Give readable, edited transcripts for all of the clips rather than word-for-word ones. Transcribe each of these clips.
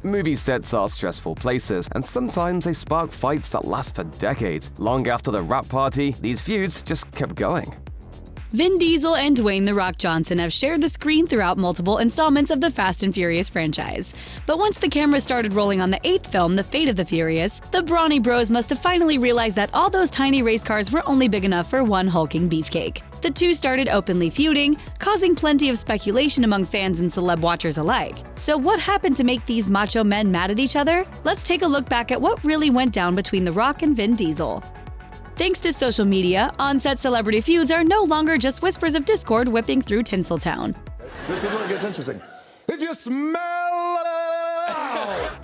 Movie sets are stressful places, and sometimes they spark fights that last for decades. Long after the rap party, these feuds just kept going. Vin Diesel and Dwayne "The Rock" Johnson have shared the screen throughout multiple installments of the Fast and Furious franchise. But once the camera started rolling on the 8th film, The Fate of the Furious, the brawny bros must have finally realized that all those tiny race cars were only big enough for one hulking beefcake. The two started openly feuding, causing plenty of speculation among fans and celeb watchers alike. So what happened to make these macho men mad at each other? Let's take a look back at what really went down between The Rock and Vin Diesel. Thanks to social media, on-set celebrity feuds are no longer just whispers of discord whipping through Tinseltown. This is where it gets interesting. If you smell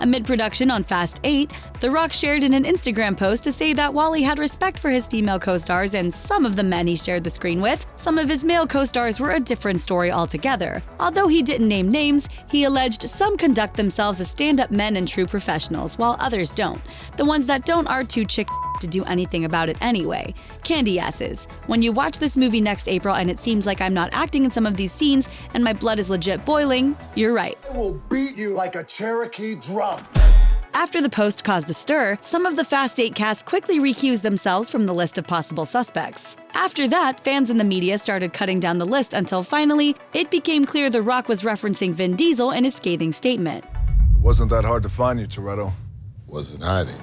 Amid production on Fast 8, The Rock shared in an Instagram post to say that while he had respect for his female co-stars and some of the men he shared the screen with, some of his male co-stars were a different story altogether. Although he didn't name names, he alleged some conduct themselves as stand-up men and true professionals, while others don't. The ones that don't are too chick to do anything about it anyway. Candy asses. When you watch this movie next April and it seems like I'm not acting in some of these scenes and my blood is legit boiling, you're right. I will beat you like a Cherokee drum. After the post caused a stir, some of the Fast 8 cast quickly recused themselves from the list of possible suspects. After that, fans and the media started cutting down the list until finally, it became clear The Rock was referencing Vin Diesel in his scathing statement. It wasn't that hard to find you, Toretto. Wasn't hiding.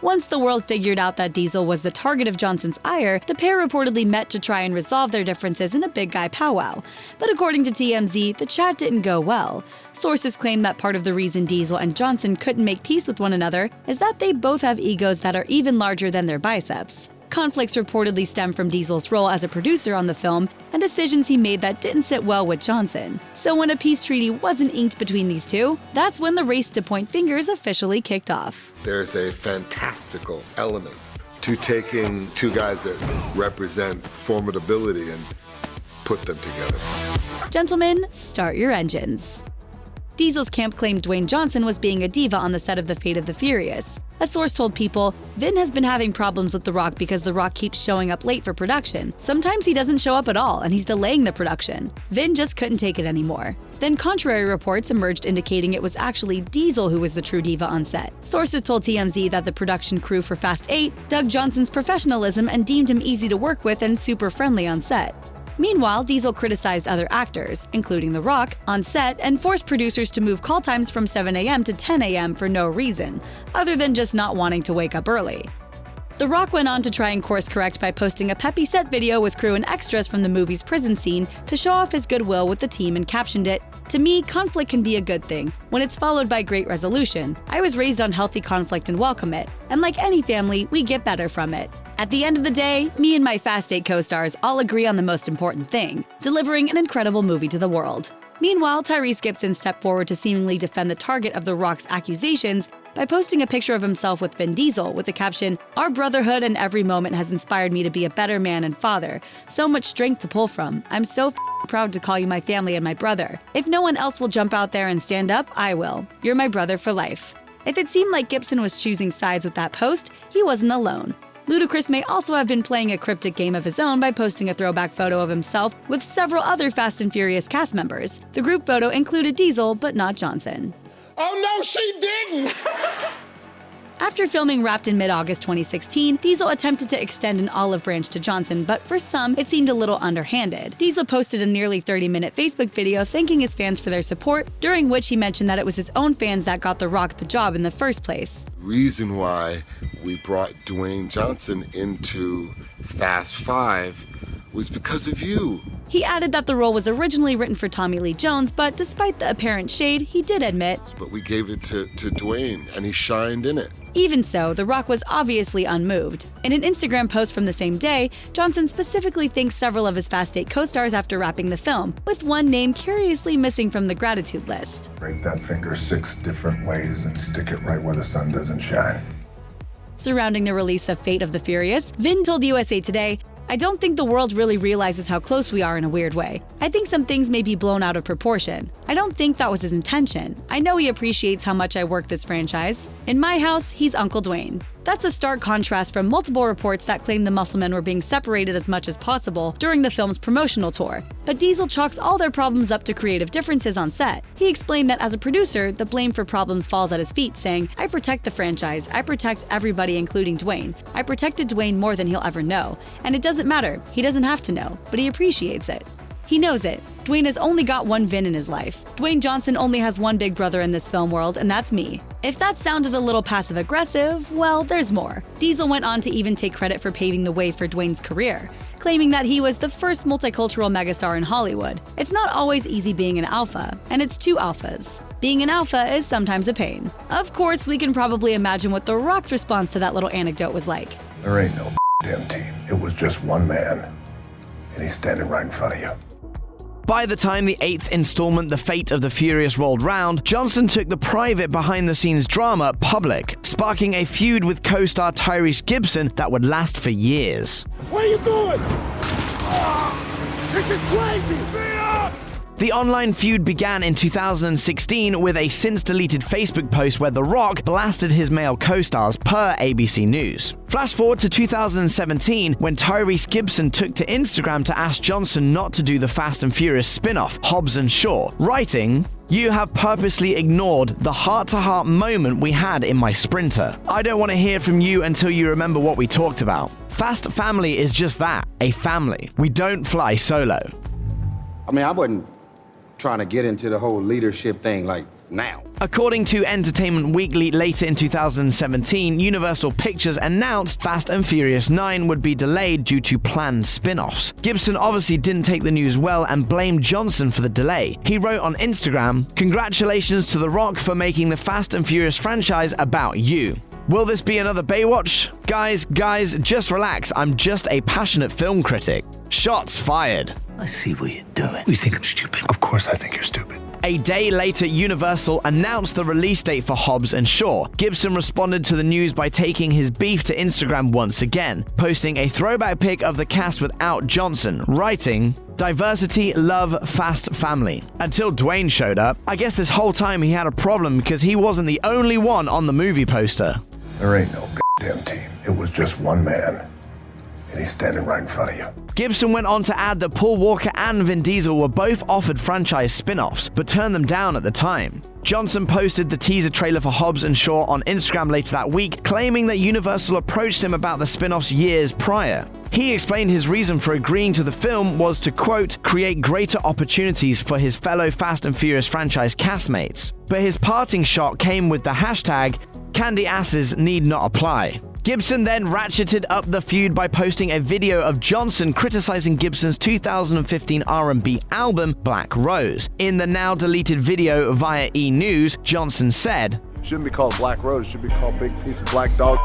Once the world figured out that Diesel was the target of Johnson's ire, the pair reportedly met to try and resolve their differences in a big guy powwow. But according to TMZ, the chat didn't go well. Sources claim that part of the reason Diesel and Johnson couldn't make peace with one another is that they both have egos that are even larger than their biceps. Conflicts reportedly stem from Diesel's role as a producer on the film and decisions he made that didn't sit well with Johnson. So when a peace treaty wasn't inked between these two, that's when the race to point fingers officially kicked off. There's a fantastical element to taking two guys that represent formidability and put them together. Gentlemen, start your engines. Diesel's camp claimed Dwayne Johnson was being a diva on the set of The Fate of the Furious. A source told People, Vin has been having problems with The Rock because The Rock keeps showing up late for production. Sometimes he doesn't show up at all and he's delaying the production. Vin just couldn't take it anymore. Then contrary reports emerged indicating it was actually Diesel who was the true diva on set. Sources told TMZ that the production crew for Fast 8 dug Johnson's professionalism and deemed him easy to work with and super friendly on set. Meanwhile, Diesel criticized other actors, including The Rock, on set and forced producers to move call times from 7 a.m. to 10 a.m. for no reason, other than just not wanting to wake up early. The Rock went on to try and course correct by posting a peppy set video with crew and extras from the movie's prison scene to show off his goodwill with the team and captioned it, "To me, conflict can be a good thing, when it's followed by great resolution. I was raised on healthy conflict and welcome it. And like any family, we get better from it." At the end of the day, me and my Fast 8 co-stars all agree on the most important thing, delivering an incredible movie to the world. Meanwhile, Tyrese Gibson stepped forward to seemingly defend the target of The Rock's accusations by posting a picture of himself with Vin Diesel with the caption, "Our brotherhood and every moment has inspired me to be a better man and father. So much strength to pull from. I'm so proud to call you my family and my brother. If no one else will jump out there and stand up, I will. You're my brother for life." If it seemed like Gibson was choosing sides with that post, he wasn't alone. Ludacris may also have been playing a cryptic game of his own by posting a throwback photo of himself with several other Fast and Furious cast members. The group photo included Diesel, but not Johnson. Oh no, she didn't! After filming wrapped in mid-August 2016, Diesel attempted to extend an olive branch to Johnson, but for some, it seemed a little underhanded. Diesel posted a nearly 30-minute Facebook video thanking his fans for their support, during which he mentioned that it was his own fans that got The Rock the job in the first place. Reason why we brought Dwayne Johnson into Fast 5 was because of you. He added that the role was originally written for Tommy Lee Jones, but despite the apparent shade, he did admit, But we gave it to Dwayne, and he shined in it. Even so, The Rock was obviously unmoved. In an Instagram post from the same day, Johnson specifically thanked several of his Fast 8 co-stars after wrapping the film, with one name curiously missing from the gratitude list. Break that finger 6 different ways and stick it right where the sun doesn't shine. Surrounding the release of Fate of the Furious, Vin told USA Today, "I don't think the world really realizes how close we are in a weird way. I think some things may be blown out of proportion. I don't think that was his intention. I know he appreciates how much I work this franchise. In my house, he's Uncle Dwayne." That's a stark contrast from multiple reports that claim the Musclemen were being separated as much as possible during the film's promotional tour. But Diesel chalks all their problems up to creative differences on set. He explained that as a producer, the blame for problems falls at his feet, saying, "I protect the franchise, I protect everybody including Dwayne. I protected Dwayne more than he'll ever know. And it doesn't matter, he doesn't have to know, but he appreciates it. He knows it. Dwayne has only got one Vin in his life. Dwayne Johnson only has one big brother in this film world, and that's me." If that sounded a little passive-aggressive, well, there's more. Diesel went on to even take credit for paving the way for Dwayne's career, claiming that he was the first multicultural megastar in Hollywood. It's not always easy being an alpha, and it's two alphas. Being an alpha is sometimes a pain. Of course, we can probably imagine what The Rock's response to that little anecdote was like. There ain't no damn team. It was just one man, and he's standing right in front of you. By the time the 8th installment, The Fate of the Furious, rolled round, Johnson took the private behind-the-scenes drama public, sparking a feud with co-star Tyrese Gibson that would last for years. What are you doing? This is crazy! The online feud began in 2016 with a since-deleted Facebook post where The Rock blasted his male co-stars per ABC News. Flash forward to 2017 when Tyrese Gibson took to Instagram to ask Johnson not to do the Fast and Furious spin-off, Hobbs and Shaw, writing, "You have purposely ignored the heart-to-heart moment we had in my Sprinter. I don't want to hear from you until you remember what we talked about. Fast Family is just that, a family. We don't fly solo." I mean, I wasn't trying to get into the whole leadership thing like now. According to Entertainment Weekly, later in 2017, Universal Pictures announced Fast and Furious 9 would be delayed due to planned spin-offs. Gibson obviously didn't take the news well and blamed Johnson for the delay. He wrote on Instagram, "Congratulations to The Rock for making the Fast and Furious franchise about you. Will this be another Baywatch? Guys, just relax. I'm just a passionate film critic." Shots fired. I see what you're doing. You think I'm stupid? Of course I think you're stupid. A day later, Universal announced the release date for Hobbs and Shaw. Gibson responded to the news by taking his beef to Instagram once again, posting a throwback pic of the cast without Johnson, writing, "Diversity, love, fast family." Until Dwayne showed up. I guess this whole time he had a problem because he wasn't the only one on the movie poster. There ain't no damn team. It was just one man, and he's standing right in front of you. Gibson went on to add that Paul Walker and Vin Diesel were both offered franchise spin-offs, but turned them down at the time. Johnson posted the teaser trailer for Hobbs and Shaw on Instagram later that week, claiming that Universal approached him about the spin-offs years prior. He explained his reason for agreeing to the film was to, quote, "create greater opportunities for his fellow Fast and Furious franchise castmates." But his parting shot came with the hashtag, "Candy asses need not apply." Gibson then ratcheted up the feud by posting a video of Johnson criticizing Gibson's 2015 R&B album, Black Rose. In the now deleted video via E! News, Johnson said, Shouldn't be called Black Rose, it should be called Big Piece of Black Dog.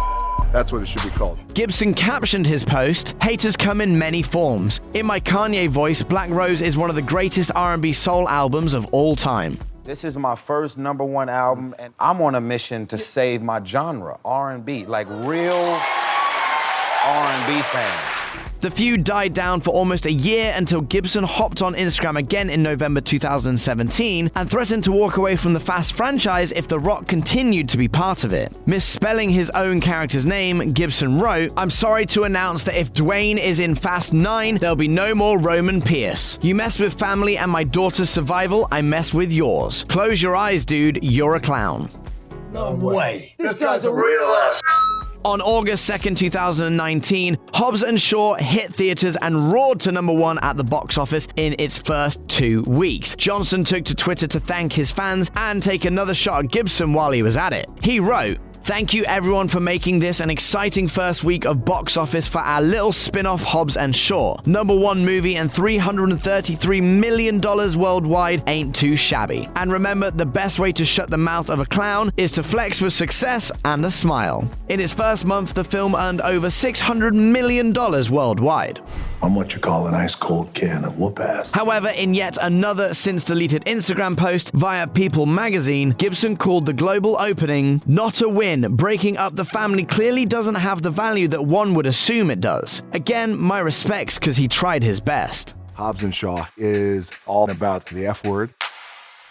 That's what it should be called. Gibson captioned his post, "Haters come in many forms. In my Kanye voice, Black Rose is one of the greatest R&B soul albums of all time." This is my first #1 album, and I'm on a mission to save my genre, R&B, like real R&B fans. The feud died down for almost a year until Gibson hopped on Instagram again in November 2017 and threatened to walk away from the Fast franchise if The Rock continued to be part of it. Misspelling his own character's name, Gibson wrote, "I'm sorry to announce that if Dwayne is in Fast 9, there'll be no more Roman Pierce. You mess with family and my daughter's survival, I mess with yours. Close your eyes, dude, you're a clown." No way. This guy's a real ass. On August 2nd, 2019, Hobbs and Shaw hit theaters and roared to #1 at the box office in its first 2 weeks. Johnson took to Twitter to thank his fans and take another shot at Gibson while he was at it. He wrote, "Thank you everyone for making this an exciting first week of box office for our little spin-off Hobbs and Shaw. #1 movie and $333 million worldwide ain't too shabby. And remember, the best way to shut the mouth of a clown is to flex with success and a smile." In its first month, the film earned over $600 million worldwide. I'm what you call an ice-cold can of whoop-ass. However, in yet another since-deleted Instagram post via People magazine, Gibson called the global opening not a win. Breaking up the family clearly doesn't have the value that one would assume it does. Again, my respects because he tried his best. Hobbs and Shaw is all about the F word,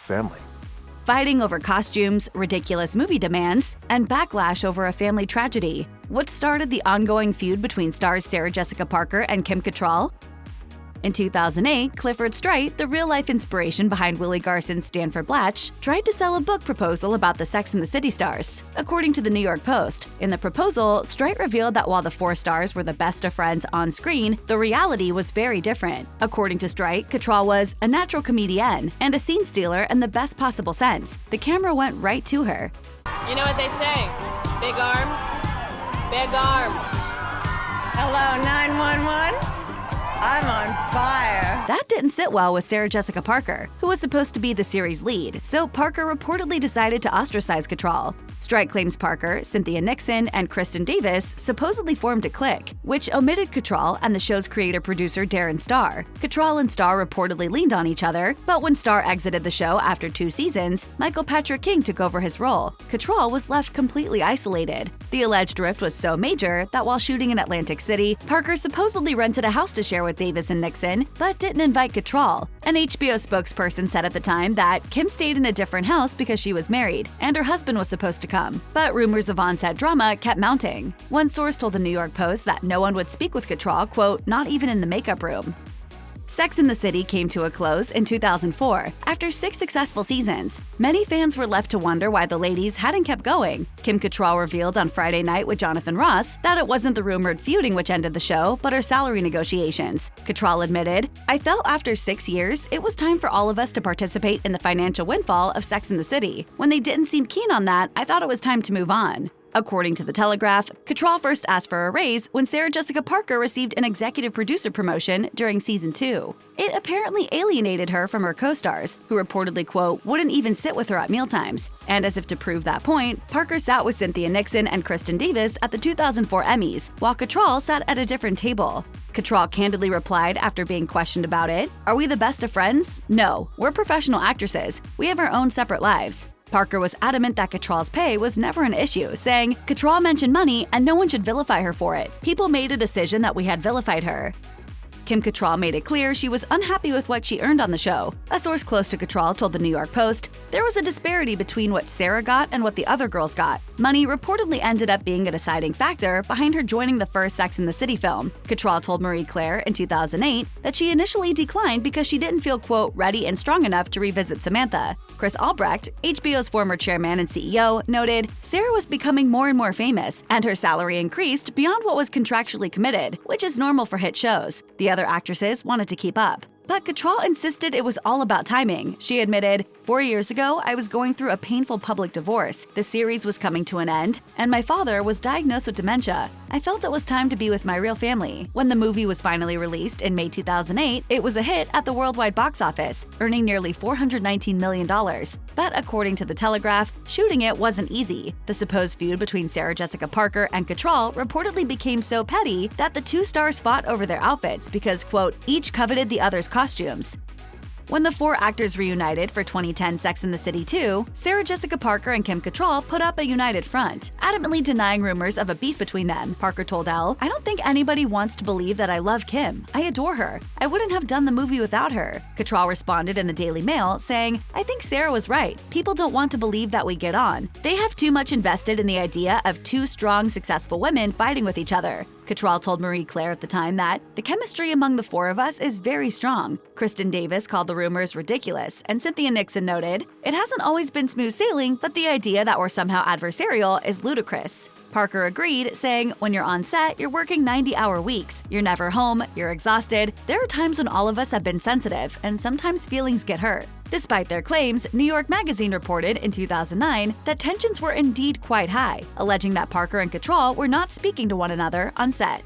family. Fighting over costumes, ridiculous movie demands, and backlash over a family tragedy. What started the ongoing feud between stars Sarah Jessica Parker and Kim Cattrall? In 2008, Clifford Strite, the real-life inspiration behind Willie Garson's Stanford Blatch, tried to sell a book proposal about the Sex and the City stars. According to the New York Post, in the proposal, Strite revealed that while the four stars were the best of friends on screen, the reality was very different. According to Strite, Cattrall was a natural comedian and a scene stealer in the best possible sense. The camera went right to her. You know what they say? Big arms, big arms. Hello, 911? I'm on fire. That didn't sit well with Sarah Jessica Parker, who was supposed to be the series' lead, so Parker reportedly decided to ostracize Cattrall. Strite claims Parker, Cynthia Nixon, and Kristen Davis supposedly formed a clique, which omitted Cattrall and the show's creator-producer Darren Star. Cattrall and Star reportedly leaned on each other, but when Star exited the show after 2 seasons, Michael Patrick King took over his role. Cattrall was left completely isolated. The alleged rift was so major that while shooting in Atlantic City, Parker supposedly rented a house to share with Davis and Nixon, but didn't invite Cattrall. An HBO spokesperson said at the time that Kim stayed in a different house because she was married, and her husband was supposed to come. But rumors of on-set drama kept mounting. One source told the New York Post that no one would speak with Cattrall, quote, not even in the makeup room. Sex and the City came to a close in 2004 after 6 successful seasons. Many fans were left to wonder why the ladies hadn't kept going. Kim Cattrall revealed on Friday Night with Jonathan Ross that it wasn't the rumored feuding which ended the show, but her salary negotiations. Cattrall admitted, "I felt after 6 years, it was time for all of us to participate in the financial windfall of Sex and the City. When they didn't seem keen on that, I thought it was time to move on." According to The Telegraph, Cattrall first asked for a raise when Sarah Jessica Parker received an executive producer promotion during season 2. It apparently alienated her from her co-stars, who reportedly, quote, wouldn't even sit with her at mealtimes. And as if to prove that point, Parker sat with Cynthia Nixon and Kristen Davis at the 2004 Emmys, while Cattrall sat at a different table. Cattrall candidly replied after being questioned about it, "Are we the best of friends? No, we're professional actresses. We have our own separate lives." Parker was adamant that Cattrall's pay was never an issue, saying, "Cattrall mentioned money and no one should vilify her for it. People made a decision that we had vilified her." Kim Cattrall made it clear she was unhappy with what she earned on the show. A source close to Cattrall told the New York Post, "There was a disparity between what Sarah got and what the other girls got. Money reportedly ended up being a deciding factor behind her joining the first Sex and the City film." Cattrall told Marie Claire in 2008 that she initially declined because she didn't feel, quote, ready and strong enough to revisit Samantha. Chris Albrecht, HBO's former chairman and CEO, noted, "Sarah was becoming more and more famous, and her salary increased beyond what was contractually committed, which is normal for hit shows. The other actresses wanted to keep up." But Cattrall insisted it was all about timing. She admitted, "4 years ago, I was going through a painful public divorce. The series was coming to an end, and my father was diagnosed with dementia. I felt it was time to be with my real family." When the movie was finally released in May 2008, it was a hit at the worldwide box office, earning nearly $419 million. But according to The Telegraph, shooting it wasn't easy. The supposed feud between Sarah Jessica Parker and Cattrall reportedly became so petty that the 2 stars fought over their outfits because, quote, each coveted the other's costumes. When the 4 actors reunited for 2010 Sex and the City 2, Sarah Jessica Parker and Kim Cattrall put up a united front, adamantly denying rumors of a beef between them. Parker told Elle, "I don't think anybody wants to believe that I love Kim. I adore her. I wouldn't have done the movie without her." Cattrall responded in the Daily Mail, saying, "I think Sarah was right. People don't want to believe that we get on. They have too much invested in the idea of 2 strong, successful women fighting with each other." Cattrall told Marie Claire at the time that the chemistry among the 4 of us is very strong. Kristen Davis called the rumors ridiculous, and Cynthia Nixon noted, "It hasn't always been smooth sailing, but the idea that we're somehow adversarial is ludicrous." Parker agreed, saying, "When you're on set, you're working 90-hour weeks. You're never home, you're exhausted. There are times when all of us have been sensitive, and sometimes feelings get hurt." Despite their claims, New York Magazine reported in 2009 that tensions were indeed quite high, alleging that Parker and Cattrall were not speaking to one another on set.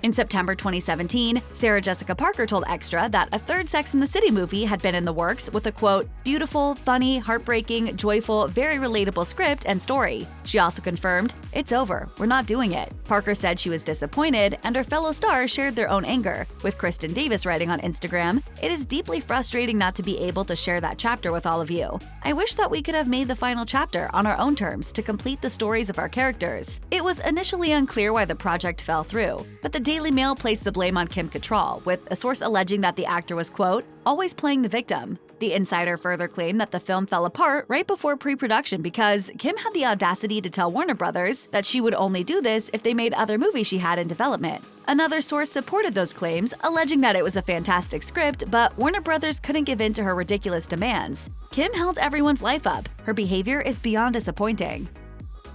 In September 2017, Sarah Jessica Parker told Extra that a 3rd Sex and the City movie had been in the works with a, quote, beautiful, funny, heartbreaking, joyful, very relatable script and story. She also confirmed, "It's over, we're not doing it." Parker said she was disappointed, and her fellow stars shared their own anger, with Kristen Davis writing on Instagram, "It is deeply frustrating not to be able to share that chapter with all of you. I wish that we could have made the final chapter on our own terms to complete the stories of our characters." It was initially unclear why the project fell through, but the Daily Mail placed the blame on Kim Cattrall, with a source alleging that the actor was, quote, always playing the victim. The insider further claimed that the film fell apart right before pre-production because Kim had the audacity to tell Warner Brothers that she would only do this if they made other movies she had in development. Another source supported those claims, alleging that it was a fantastic script, but Warner Brothers couldn't give in to her ridiculous demands. Kim held everyone's life up. Her behavior is beyond disappointing.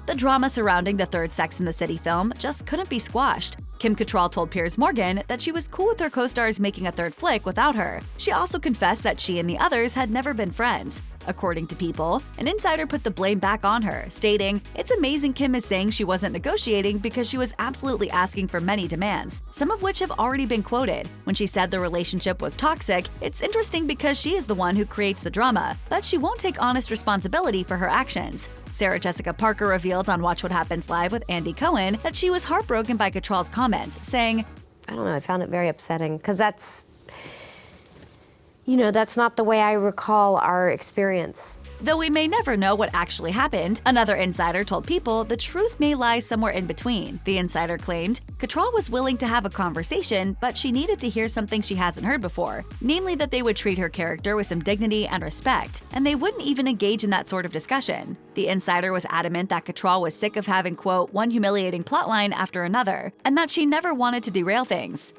The drama surrounding the third Sex and the City film just couldn't be squashed. Kim Cattrall told Piers Morgan that she was cool with her co-stars making a third flick without her. She also confessed that she and the others had never been friends. According to People, an insider put the blame back on her, stating, "It's amazing Kim is saying she wasn't negotiating because she was absolutely asking for many demands, some of which have already been quoted. When she said the relationship was toxic, it's interesting because she is the one who creates the drama, but she won't take honest responsibility for her actions." Sarah Jessica Parker revealed on Watch What Happens Live with Andy Cohen that she was heartbroken by Cattrall's comments, saying, I don't know, I found it very upsetting because that's not the way I recall our experience. Though we may never know what actually happened, another insider told People the truth may lie somewhere in between. The insider claimed Cattrall was willing to have a conversation, but she needed to hear something she hasn't heard before, namely that they would treat her character with some dignity and respect, and they wouldn't even engage in that sort of discussion. The insider was adamant that Cattrall was sick of having, quote, one humiliating plotline after another, and that she never wanted to derail things.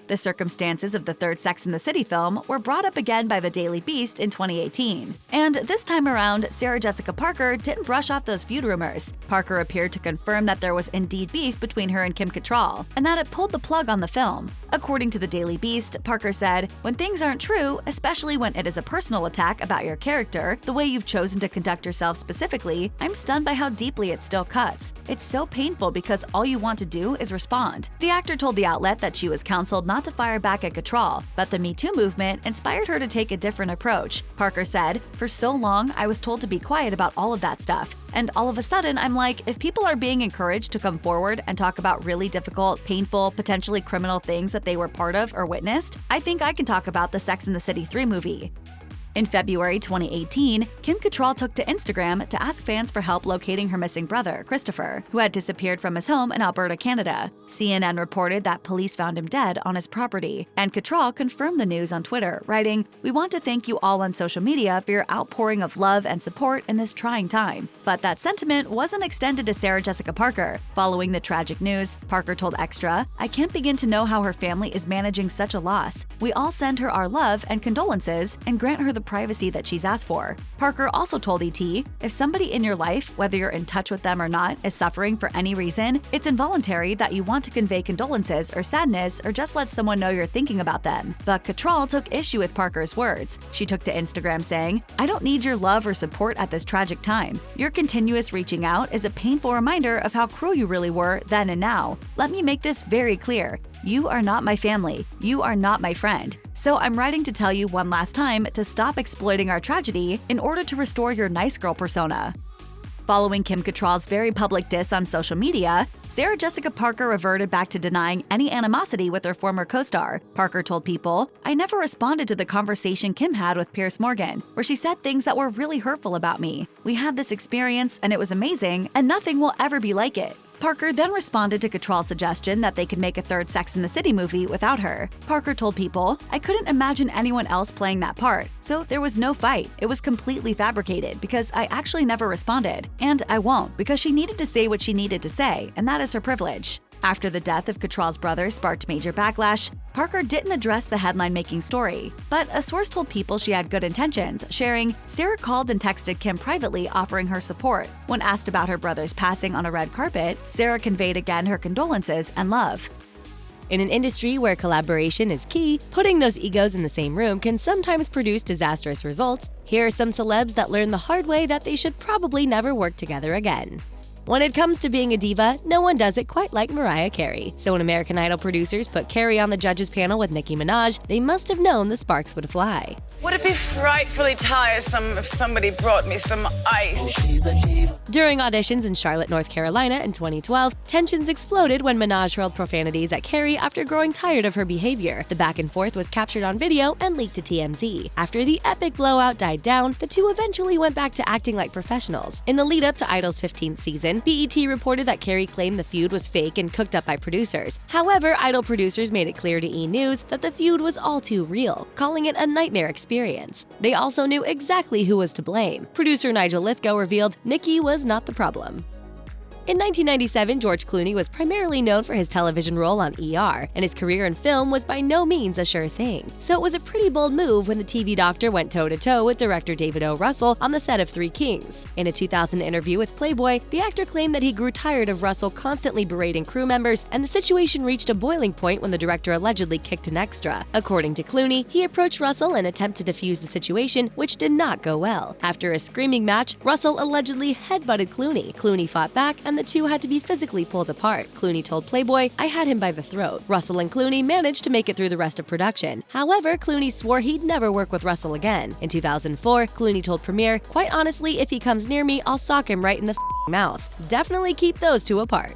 The circumstances of the third Sex and the City film were brought up again by the Daily Beast in 2018. And this time around, Sarah Jessica Parker didn't brush off those feud rumors. Parker appeared to confirm that there was indeed beef between her and Kim Cattrall, and that it pulled the plug on the film. According to the Daily Beast, Parker said, "When things aren't true, especially when it is a personal attack about your character, the way you've chosen to conduct yourself specifically, I'm stunned by how deeply it still cuts. It's so painful because all you want to do is respond." The actor told the outlet that she was counseled not to fire back at Cattrall, but the Me Too movement inspired her to take a different approach. Parker said, "For so long, I was told to be quiet about all of that stuff. And all of a sudden, I'm like, if people are being encouraged to come forward and talk about really difficult, painful, potentially criminal things that they were part of or witnessed, I think I can talk about the Sex and the City 3 movie." In February 2018, Kim Cattrall took to Instagram to ask fans for help locating her missing brother, Christopher, who had disappeared from his home in Alberta, Canada. CNN reported that police found him dead on his property, and Cattrall confirmed the news on Twitter, writing, "We want to thank you all on social media for your outpouring of love and support in this trying time." But that sentiment wasn't extended to Sarah Jessica Parker. Following the tragic news, Parker told Extra, "I can't begin to know how her family is managing such a loss. We all send her our love and condolences and grant her the privacy that she's asked for." Parker also told ET, "If somebody in your life, whether you're in touch with them or not, is suffering for any reason, it's involuntary that you want to convey condolences or sadness or just let someone know you're thinking about them." But Cattrall took issue with Parker's words. She took to Instagram saying, "I don't need your love or support at this tragic time. Your continuous reaching out is a painful reminder of how cruel you really were then and now. Let me make this very clear. You are not my family. You are not my friend. So I'm writing to tell you one last time to stop exploiting our tragedy in order to restore your nice girl persona." Following Kim Cattrall's very public diss on social media, Sarah Jessica Parker reverted back to denying any animosity with her former co-star. Parker told People, "I never responded to the conversation Kim had with Piers Morgan, where she said things that were really hurtful about me. We had this experience and it was amazing, and nothing will ever be like it." Parker then responded to Cattrall's suggestion that they could make a third Sex and the City movie without her. Parker told People, "I couldn't imagine anyone else playing that part, so there was no fight. It was completely fabricated because I actually never responded. And I won't because she needed to say what she needed to say, and that is her privilege." After the death of Cattrall's brother sparked major backlash, Parker didn't address the headline-making story. But a source told People she had good intentions, sharing, "Sarah called and texted Kim privately offering her support. When asked about her brother's passing on a red carpet, Sarah conveyed again her condolences and love." In an industry where collaboration is key, putting those egos in the same room can sometimes produce disastrous results. Here are some celebs that learned the hard way that they should probably never work together again. When it comes to being a diva, no one does it quite like Mariah Carey. So when American Idol producers put Carey on the judges panel with Nicki Minaj, they must have known the sparks would fly. Would it be frightfully tiresome if somebody brought me some ice? During auditions in Charlotte, North Carolina in 2012, tensions exploded when Minaj hurled profanities at Carey after growing tired of her behavior. The back and forth was captured on video and leaked to TMZ. After the epic blowout died down, the two eventually went back to acting like professionals. In the lead-up to Idol's 15th season, BET reported that Carey claimed the feud was fake and cooked up by producers. However, Idol producers made it clear to E! News that the feud was all too real, calling it a nightmare experience. They also knew exactly who was to blame. Producer Nigel Lythgoe revealed Nicki was not the problem. In 1997, George Clooney was primarily known for his television role on ER, and his career in film was by no means a sure thing. So it was a pretty bold move when the TV doctor went toe-to-toe with director David O. Russell on the set of Three Kings. In a 2000 interview with Playboy, the actor claimed that he grew tired of Russell constantly berating crew members, and the situation reached a boiling point when the director allegedly kicked an extra. According to Clooney, he approached Russell in an attempt to defuse the situation, which did not go well. After a screaming match, Russell allegedly headbutted Clooney. Clooney fought back, and the two had to be physically pulled apart. Clooney told Playboy, "I had him by the throat." Russell and Clooney managed to make it through the rest of production. However, Clooney swore he'd never work with Russell again. In 2004, Clooney told Premiere, "Quite honestly, if he comes near me, I'll sock him right in the mouth." Definitely keep those two apart.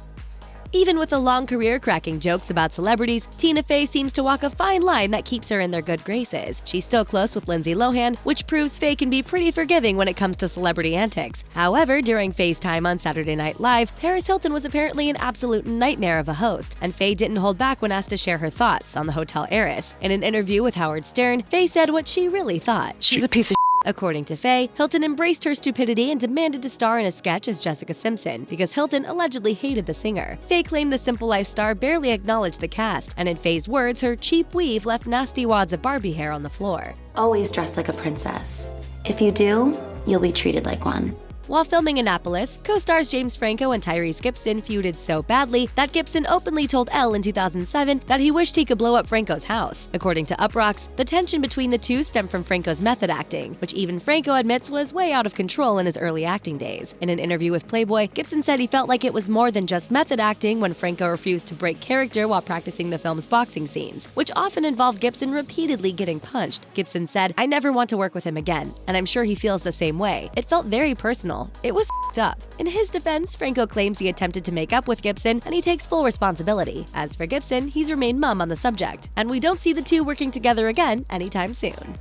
Even with a long career cracking jokes about celebrities, Tina Fey seems to walk a fine line that keeps her in their good graces. She's still close with Lindsay Lohan, which proves Fey can be pretty forgiving when it comes to celebrity antics. However, during Fey's time on Saturday Night Live, Paris Hilton was apparently an absolute nightmare of a host, and Fey didn't hold back when asked to share her thoughts on the hotel heiress. In an interview with Howard Stern, Fey said what she really thought. She's a piece of According to Fey, Hilton embraced her stupidity and demanded to star in a sketch as Jessica Simpson because Hilton allegedly hated the singer. Fey claimed the Simple Life star barely acknowledged the cast, and in Fey's words, her cheap weave left nasty wads of Barbie hair on the floor. Always dress like a princess. If you do, you'll be treated like one. While filming Annapolis, co-stars James Franco and Tyrese Gibson feuded so badly that Gibson openly told Elle in 2007 that he wished he could blow up Franco's house. According to Uproxx, the tension between the two stemmed from Franco's method acting, which even Franco admits was way out of control in his early acting days. In an interview with Playboy, Gibson said he felt like it was more than just method acting when Franco refused to break character while practicing the film's boxing scenes, which often involved Gibson repeatedly getting punched. Gibson said, "I never want to work with him again, and I'm sure he feels the same way. It felt very personal. It was f***ed up." In his defense, Franco claims he attempted to make up with Gibson, and he takes full responsibility. As for Gibson, he's remained mum on the subject, and we don't see the two working together again anytime soon.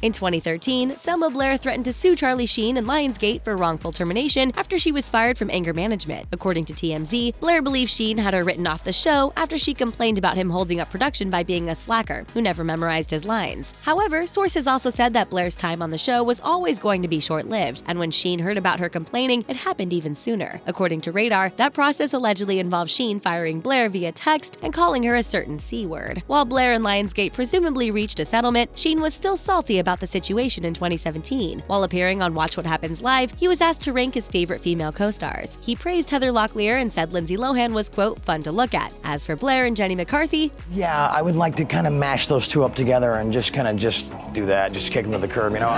In 2013, Selma Blair threatened to sue Charlie Sheen and Lionsgate for wrongful termination after she was fired from anger management. According to TMZ, Blair believes Sheen had her written off the show after she complained about him holding up production by being a slacker who never memorized his lines. However, sources also said that Blair's time on the show was always going to be short-lived, and when Sheen heard about her complaining, it happened even sooner. According to Radar, that process allegedly involved Sheen firing Blair via text and calling her a certain C-word. While Blair and Lionsgate presumably reached a settlement, Sheen was still salty about the situation in 2017. While appearing on Watch What Happens Live, he was asked to rank his favorite female co-stars. He praised Heather Locklear and said Lindsay Lohan was, quote, "fun to look at." As for Blair and Jenny McCarthy, "Yeah, I would like to kind of mash those two up together and just do that, just kick them to the curb, you know.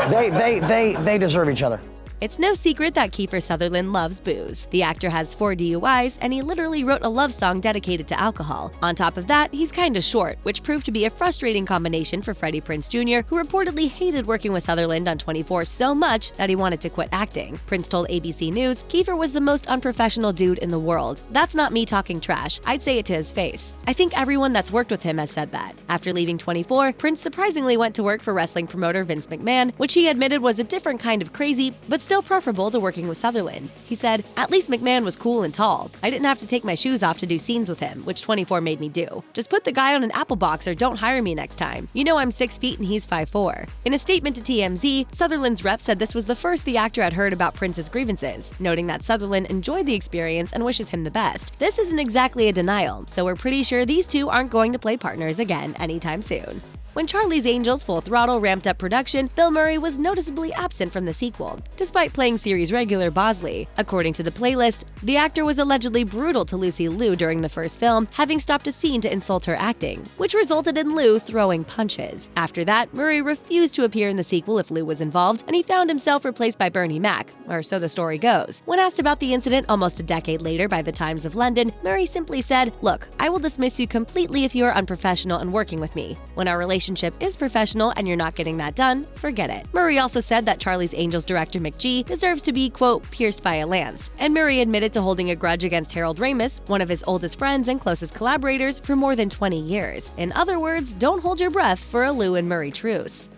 They deserve each other." It's no secret that Kiefer Sutherland loves booze. The actor has 4 DUIs, and he literally wrote a love song dedicated to alcohol. On top of that, he's kinda short, which proved to be a frustrating combination for Freddie Prinze Jr., who reportedly hated working with Sutherland on 24 so much that he wanted to quit acting. Prince told ABC News, "Kiefer was the most unprofessional dude in the world. That's not me talking trash. I'd say it to his face. I think everyone that's worked with him has said that." After leaving 24, Prince surprisingly went to work for wrestling promoter Vince McMahon, which he admitted was a different kind of crazy, but still preferable to working with Sutherland. He said, "At least McMahon was cool and tall. I didn't have to take my shoes off to do scenes with him, which 24 made me do. Just put the guy on an apple box or don't hire me next time. You know I'm 6 feet and he's 5'4". In a statement to TMZ, Sutherland's rep said this was the first the actor had heard about Prince's grievances, noting that Sutherland enjoyed the experience and wishes him the best. This isn't exactly a denial, so we're pretty sure these two aren't going to play partners again anytime soon. When Charlie's Angels Full Throttle ramped up production, Bill Murray was noticeably absent from the sequel, despite playing series regular Bosley. According to the playlist, the actor was allegedly brutal to Lucy Liu during the first film, having stopped a scene to insult her acting, which resulted in Liu throwing punches. After that, Murray refused to appear in the sequel if Liu was involved, and he found himself replaced by Bernie Mac, or so the story goes. When asked about the incident almost a decade later by the Times of London, Murray simply said, "Look, I will dismiss you completely if you are unprofessional in working with me. When our relationship is professional and you're not getting that done, forget it." Murray also said that Charlie's Angels director McGee deserves to be, quote, "pierced by a lance." And Murray admitted to holding a grudge against Harold Ramis, one of his oldest friends and closest collaborators, for more than 20 years. In other words, don't hold your breath for a Liu and Murray truce.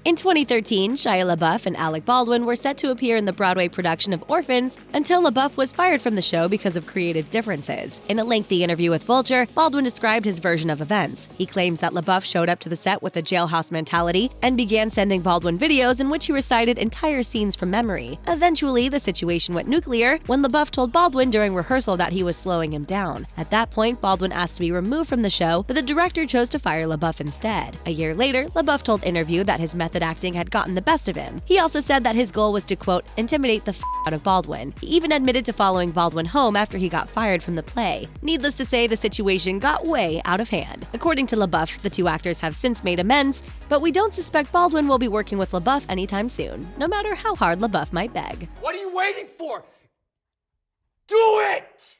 In 2013, Shia LaBeouf and Alec Baldwin were set to appear in the Broadway production of Orphans until LaBeouf was fired from the show because of creative differences. In a lengthy interview with Vulture, Baldwin described his version of events. He claims that LaBeouf showed up to the set with a jailhouse mentality and began sending Baldwin videos in which he recited entire scenes from memory. Eventually, the situation went nuclear when LaBeouf told Baldwin during rehearsal that he was slowing him down. At that point, Baldwin asked to be removed from the show, but the director chose to fire LaBeouf instead. A year later, LaBeouf told Interview that his method acting had gotten the best of him. He also said that his goal was to, quote, intimidate the out of Baldwin. He even admitted to following Baldwin home after he got fired from the play. Needless to say, the situation got way out of hand. According to LaBeouf, the two actors have since made amends, but we don't suspect Baldwin will be working with LaBeouf anytime soon, no matter how hard LaBeouf might beg. What are you waiting for? Do it!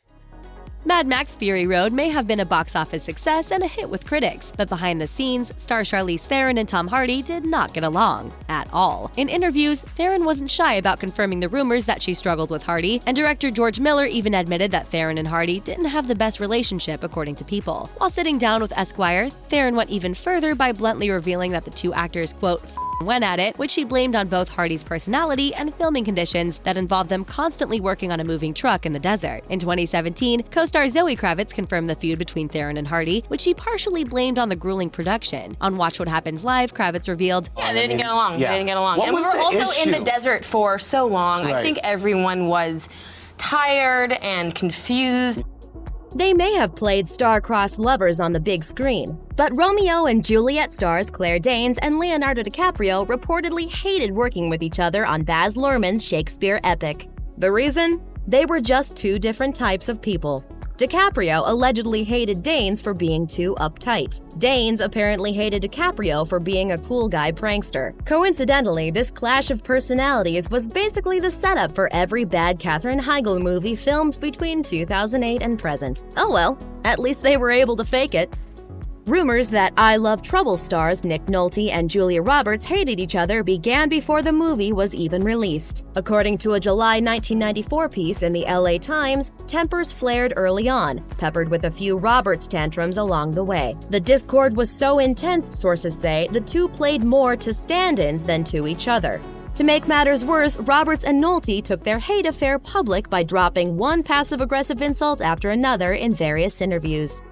Mad Max Fury Road may have been a box office success and a hit with critics, but behind the scenes, star Charlize Theron and Tom Hardy did not get along at all. In interviews, Theron wasn't shy about confirming the rumors that she struggled with Hardy, and director George Miller even admitted that Theron and Hardy didn't have the best relationship according to People. While sitting down with Esquire, Theron went even further by bluntly revealing that the two actors, quote, went at it, which she blamed on both Hardy's personality and filming conditions that involved them constantly working on a moving truck in the desert. In 2017, co-star Zoe Kravitz confirmed the feud between Theron and Hardy, which she partially blamed on the grueling production. On Watch What Happens Live, Kravitz revealed, Yeah, they didn't get along. Yeah. They didn't get along. What And we was were the also in issue? the desert for so long. Right. I think everyone was tired and confused. They may have played star-crossed lovers on the big screen, but Romeo and Juliet stars Claire Danes and Leonardo DiCaprio reportedly hated working with each other on Baz Luhrmann's Shakespeare epic. The reason? They were just two different types of people. DiCaprio allegedly hated Danes for being too uptight. Danes apparently hated DiCaprio for being a cool guy prankster. Coincidentally, this clash of personalities was basically the setup for every bad Katherine Heigl movie filmed between 2008 and present. Oh well, at least they were able to fake it. Rumors that I Love Trouble stars Nick Nolte and Julia Roberts hated each other began before the movie was even released. According to a July 1994 piece in the LA Times, tempers flared early on, peppered with a few Roberts tantrums along the way. The discord was so intense, sources say, the two played more to stand-ins than to each other. To make matters worse, Roberts and Nolte took their hate affair public by dropping one passive-aggressive insult after another in various interviews.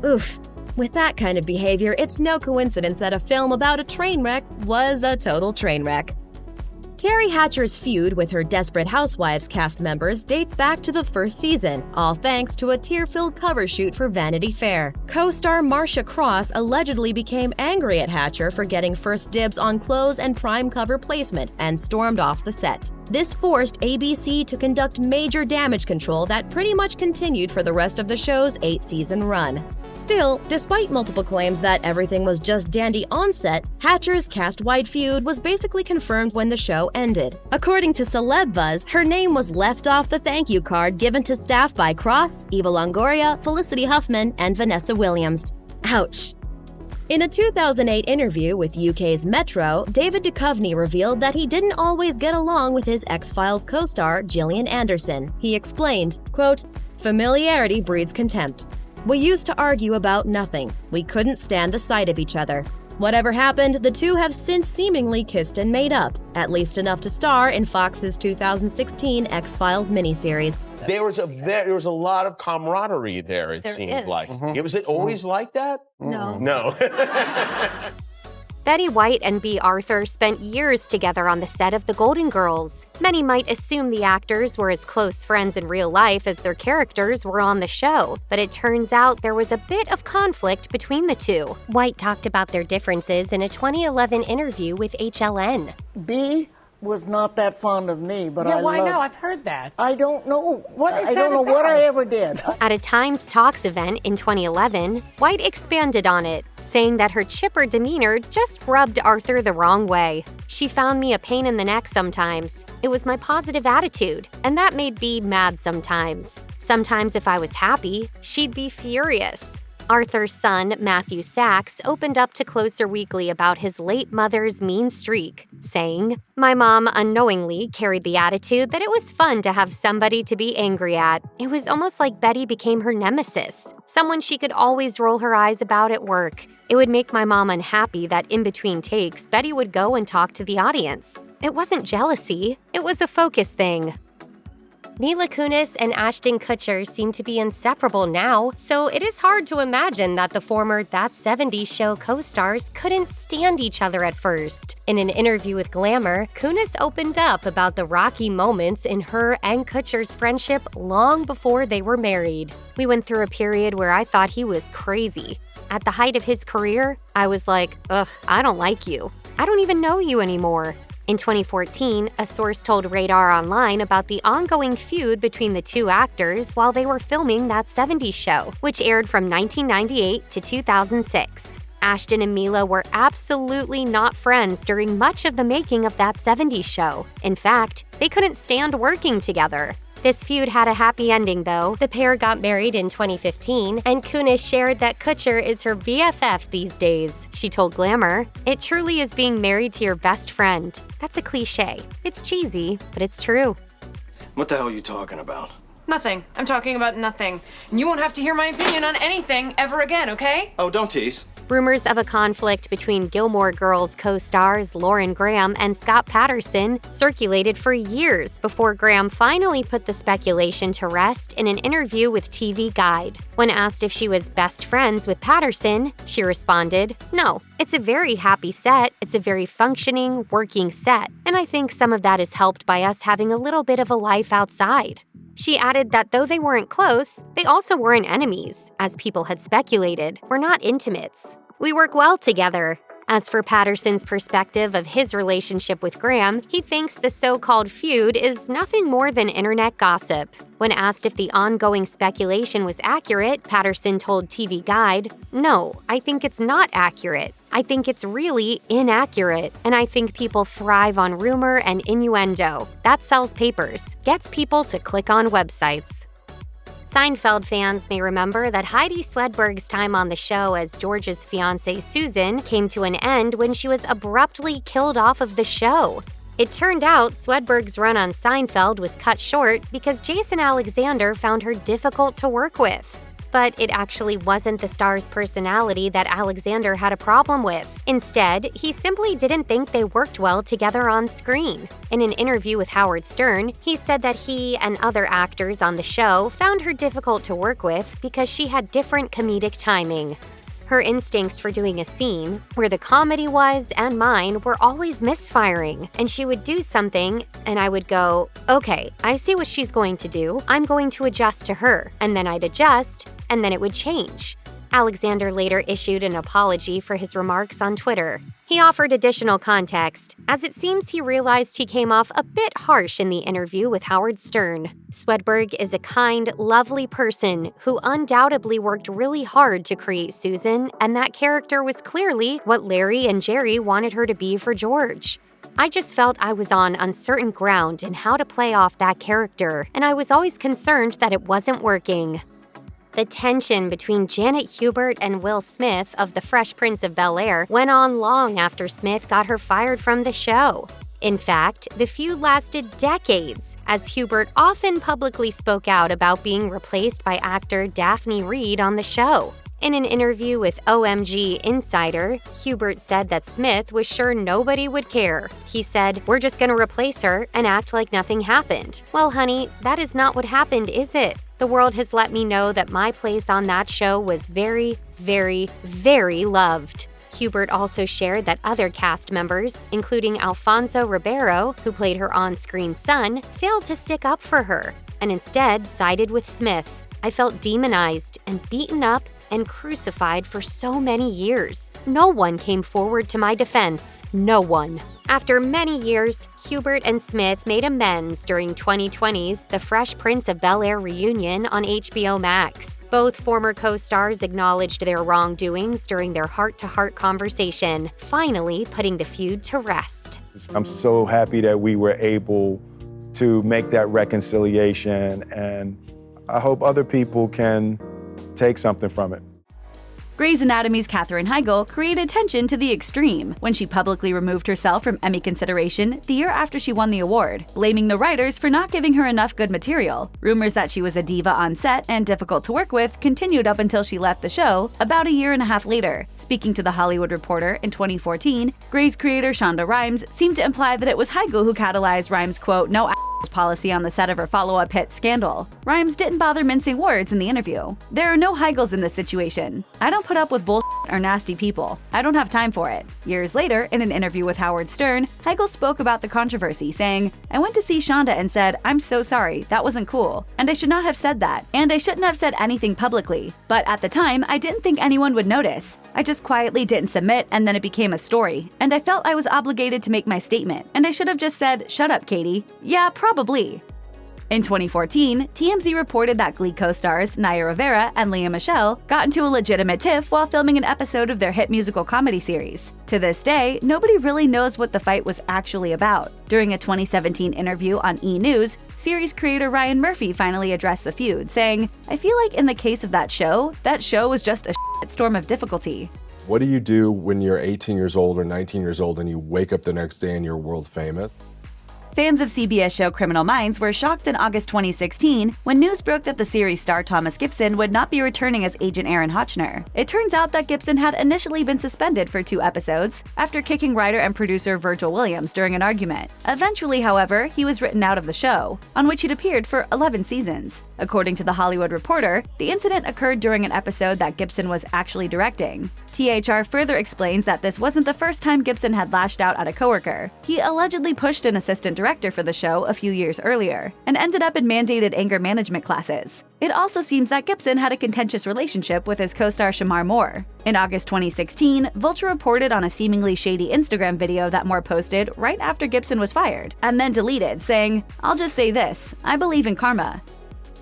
Oof. With that kind of behavior, it's no coincidence that a film about a train wreck was a total train wreck. Terry Hatcher's feud with her Desperate Housewives cast members dates back to the first season, all thanks to a tear-filled cover shoot for Vanity Fair. Co-star Marcia Cross allegedly became angry at Hatcher for getting first dibs on clothes and prime cover placement and stormed off the set. This forced ABC to conduct major damage control that pretty much continued for the rest of the show's 8-season run. Still, despite multiple claims that everything was just dandy on set, Hatcher's cast-wide feud was basically confirmed when the show ended. According to Celeb Buzz, her name was left off the thank you card given to staff by Cross, Eva Longoria, Felicity Huffman, and Vanessa Williams. Ouch. In a 2008 interview with UK's Metro, David Duchovny revealed that he didn't always get along with his X-Files co-star Gillian Anderson. He explained, quote, "Familiarity breeds contempt. We used to argue about nothing. We couldn't stand the sight of each other. Whatever happened, the two have since seemingly kissed and made up, at least enough to star in Fox's 2016 X-Files miniseries." There was a lot of camaraderie there, it seemed like. Was it always like that? No. No. Betty White and Bea Arthur spent years together on the set of The Golden Girls. Many might assume the actors were as close friends in real life as their characters were on the show, but it turns out there was a bit of conflict between the two. White talked about their differences in a 2011 interview with HLN. Bea was not that fond of me, but Yeah, I why loved... no? I've heard that. I don't know. What is I don't that know what about? I ever did. At a Times Talks event in 2011, White expanded on it, saying that her chipper demeanor just rubbed Arthur the wrong way. "She found me a pain in the neck sometimes. It was my positive attitude, and that made Bea mad sometimes. Sometimes if I was happy, she'd be furious." Arthur's son, Matthew Sachs, opened up to Closer Weekly about his late mother's mean streak, saying, "My mom unknowingly carried the attitude that it was fun to have somebody to be angry at. It was almost like Betty became her nemesis, someone she could always roll her eyes about at work. It would make my mom unhappy that in between takes, Betty would go and talk to the audience. It wasn't jealousy, it was a focus thing. Mila Kunis and Ashton Kutcher seem to be inseparable now, so it is hard to imagine that the former That 70s Show co-stars couldn't stand each other at first. In an interview with Glamour, Kunis opened up about the rocky moments in her and Kutcher's friendship long before they were married. We went through a period where I thought he was crazy. At the height of his career, I was like, ugh, I don't like you. I don't even know you anymore. In 2014, a source told Radar Online about the ongoing feud between the two actors while they were filming That 70s Show, which aired from 1998 to 2006. Ashton and Mila were absolutely not friends during much of the making of That 70s Show. In fact, they couldn't stand working together. This feud had a happy ending, though. The pair got married in 2015, and Kunis shared that Kutcher is her BFF these days. She told Glamour, "It truly is being married to your best friend. That's a cliche. It's cheesy, but it's true." What the hell are you talking about? Nothing. I'm talking about nothing. And you won't have to hear my opinion on anything ever again, okay? Oh, don't tease. Rumors of a conflict between Gilmore Girls co-stars Lauren Graham and Scott Patterson circulated for years before Graham finally put the speculation to rest in an interview with TV Guide. When asked if she was best friends with Patterson, she responded, "No, it's a very happy set. It's a very functioning, working set. And I think some of that is helped by us having a little bit of a life outside." She added that though they weren't close, they also weren't enemies, as people had speculated. We're not intimates. We work well together. As for Patterson's perspective of his relationship with Graham, he thinks the so-called feud is nothing more than internet gossip. When asked if the ongoing speculation was accurate, Patterson told TV Guide, "No, I think it's not accurate. I think it's really inaccurate, and I think people thrive on rumor and innuendo. That sells papers, gets people to click on websites." Seinfeld fans may remember that Heidi Swedberg's time on the show as George's fiancée Susan came to an end when she was abruptly killed off of the show. It turned out Swedberg's run on Seinfeld was cut short because Jason Alexander found her difficult to work with. But it actually wasn't the star's personality that Alexander had a problem with. Instead, he simply didn't think they worked well together on screen. In an interview with Howard Stern, he said that he and other actors on the show found her difficult to work with because she had different comedic timing. Her instincts for doing a scene, where the comedy was and mine, were always misfiring, and she would do something, and I would go, "Okay, I see what she's going to do. I'm going to adjust to her," and then I'd adjust, and then it would change. Alexander later issued an apology for his remarks on Twitter. He offered additional context, as it seems he realized he came off a bit harsh in the interview with Howard Stern. Swedberg is a kind, lovely person who undoubtedly worked really hard to create Susan, and that character was clearly what Larry and Jerry wanted her to be for George. I just felt I was on uncertain ground in how to play off that character, and I was always concerned that it wasn't working. The tension between Janet Hubert and Will Smith of The Fresh Prince of Bel-Air went on long after Smith got her fired from the show. In fact, the feud lasted decades, as Hubert often publicly spoke out about being replaced by actor Daphne Reid on the show. In an interview with OMG Insider, Hubert said that Smith was sure nobody would care. He said, "We're just gonna replace her and act like nothing happened." Well, honey, that is not what happened, is it? The world has let me know that my place on that show was very, very, very loved. Hubert also shared that other cast members, including Alfonso Ribeiro, who played her on-screen son, failed to stick up for her, and instead sided with Smith. "I felt demonized and beaten up and crucified for so many years. No one came forward to my defense. No one." After many years, Hubert and Smith made amends during 2020's The Fresh Prince of Bel-Air reunion on HBO Max. Both former co-stars acknowledged their wrongdoings during their heart-to-heart conversation, finally putting the feud to rest. I'm so happy that we were able to make that reconciliation, and I hope other people can take something from it. Grey's Anatomy's Katherine Heigl created tension to the extreme when she publicly removed herself from Emmy consideration the year after she won the award, blaming the writers for not giving her enough good material. Rumors that she was a diva on set and difficult to work with continued up until she left the show about a year and a half later. Speaking to The Hollywood Reporter in 2014, Grey's creator Shonda Rhimes seemed to imply that it was Heigl who catalyzed Rhimes' quote, "no policy" on the set of her follow-up hit Scandal. Rhimes didn't bother mincing words in the interview. "There are no Heigls in this situation. I don't put up with bullshit or nasty people. I don't have time for it." Years later, in an interview with Howard Stern, Heigl spoke about the controversy, saying, "I went to see Shonda and said, 'I'm so sorry, that wasn't cool, and I should not have said that, and I shouldn't have said anything publicly. But at the time, I didn't think anyone would notice. I just quietly didn't submit, and then it became a story, and I felt I was obligated to make my statement, and I should have just said, 'Shut up, Katie.' Yeah, probably." In 2014, TMZ reported that Glee co-stars Naya Rivera and Lea Michele got into a legitimate tiff while filming an episode of their hit musical comedy series. To this day, nobody really knows what the fight was actually about. During a 2017 interview on E! News, series creator Ryan Murphy finally addressed the feud, saying, "I feel like in the case of that show was just a shitstorm of difficulty." What do you do when you're 18 years old or 19 years old and you wake up the next day and you're world famous? Fans of CBS show Criminal Minds were shocked in August 2016 when news broke that the series star Thomas Gibson would not be returning as Agent Aaron Hotchner. It turns out that Gibson had initially been suspended for 2 episodes after kicking writer and producer Virgil Williams during an argument. Eventually, however, he was written out of the show, on which he'd appeared for 11 seasons. According to The Hollywood Reporter, the incident occurred during an episode that Gibson was actually directing. THR further explains that this wasn't the first time Gibson had lashed out at a coworker. He allegedly pushed an assistant director for the show a few years earlier, and ended up in mandated anger management classes. It also seems that Gibson had a contentious relationship with his co-star Shamar Moore. In August 2016, Vulture reported on a seemingly shady Instagram video that Moore posted right after Gibson was fired, and then deleted, saying, "I'll just say this, I believe in karma."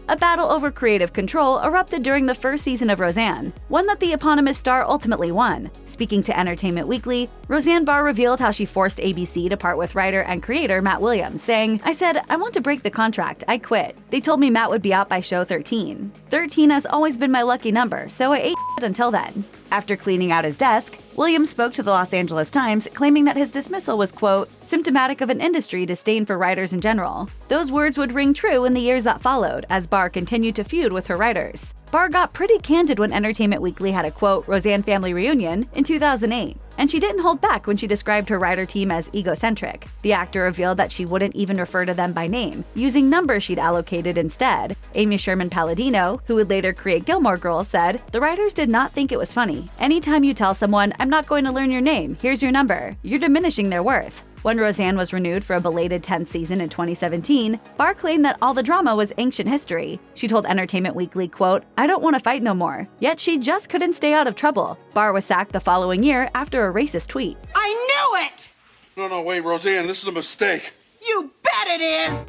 A battle over creative control erupted during the first season of Roseanne, one that the eponymous star ultimately won. Speaking to Entertainment Weekly, Roseanne Barr revealed how she forced ABC to part with writer and creator Matt Williams, saying, "I said, I want to break the contract, I quit. They told me Matt would be out by show 13. 13 has always been my lucky number, so I ate it until then." After cleaning out his desk, Williams spoke to the Los Angeles Times, claiming that his dismissal was, quote, "symptomatic of an industry disdain for writers in general." Those words would ring true in the years that followed, as Barr continued to feud with her writers. Barr got pretty candid when Entertainment Weekly had a, quote, Roseanne family reunion in 2008. And she didn't hold back when she described her writer team as egocentric. The actor revealed that she wouldn't even refer to them by name, using numbers she'd allocated instead. Amy Sherman Palladino, who would later create Gilmore Girls, said, "The writers did not think it was funny. Anytime you tell someone, 'I'm not going to learn your name, here's your number,' you're diminishing their worth." When Roseanne was renewed for a belated 10th season in 2017, Barr claimed that all the drama was ancient history. She told Entertainment Weekly, quote, "I don't want to fight no more." Yet she just couldn't stay out of trouble. Barr was sacked the following year after a racist tweet. "I knew it!" No, wait, Roseanne, this is a mistake. "You bet it is!"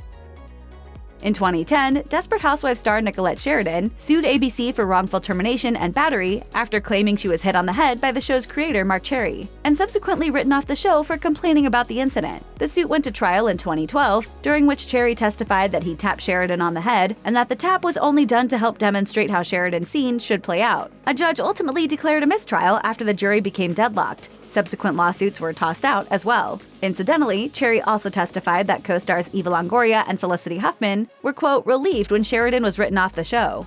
In 2010, Desperate Housewives star Nicolette Sheridan sued ABC for wrongful termination and battery after claiming she was hit on the head by the show's creator Mark Cherry, and subsequently written off the show for complaining about the incident. The suit went to trial in 2012, during which Cherry testified that he tapped Sheridan on the head and that the tap was only done to help demonstrate how Sheridan's scene should play out. A judge ultimately declared a mistrial after the jury became deadlocked. Subsequent lawsuits were tossed out as well. Incidentally, Cherry also testified that co-stars Eva Longoria and Felicity Huffman were, quote, relieved when Sheridan was written off the show.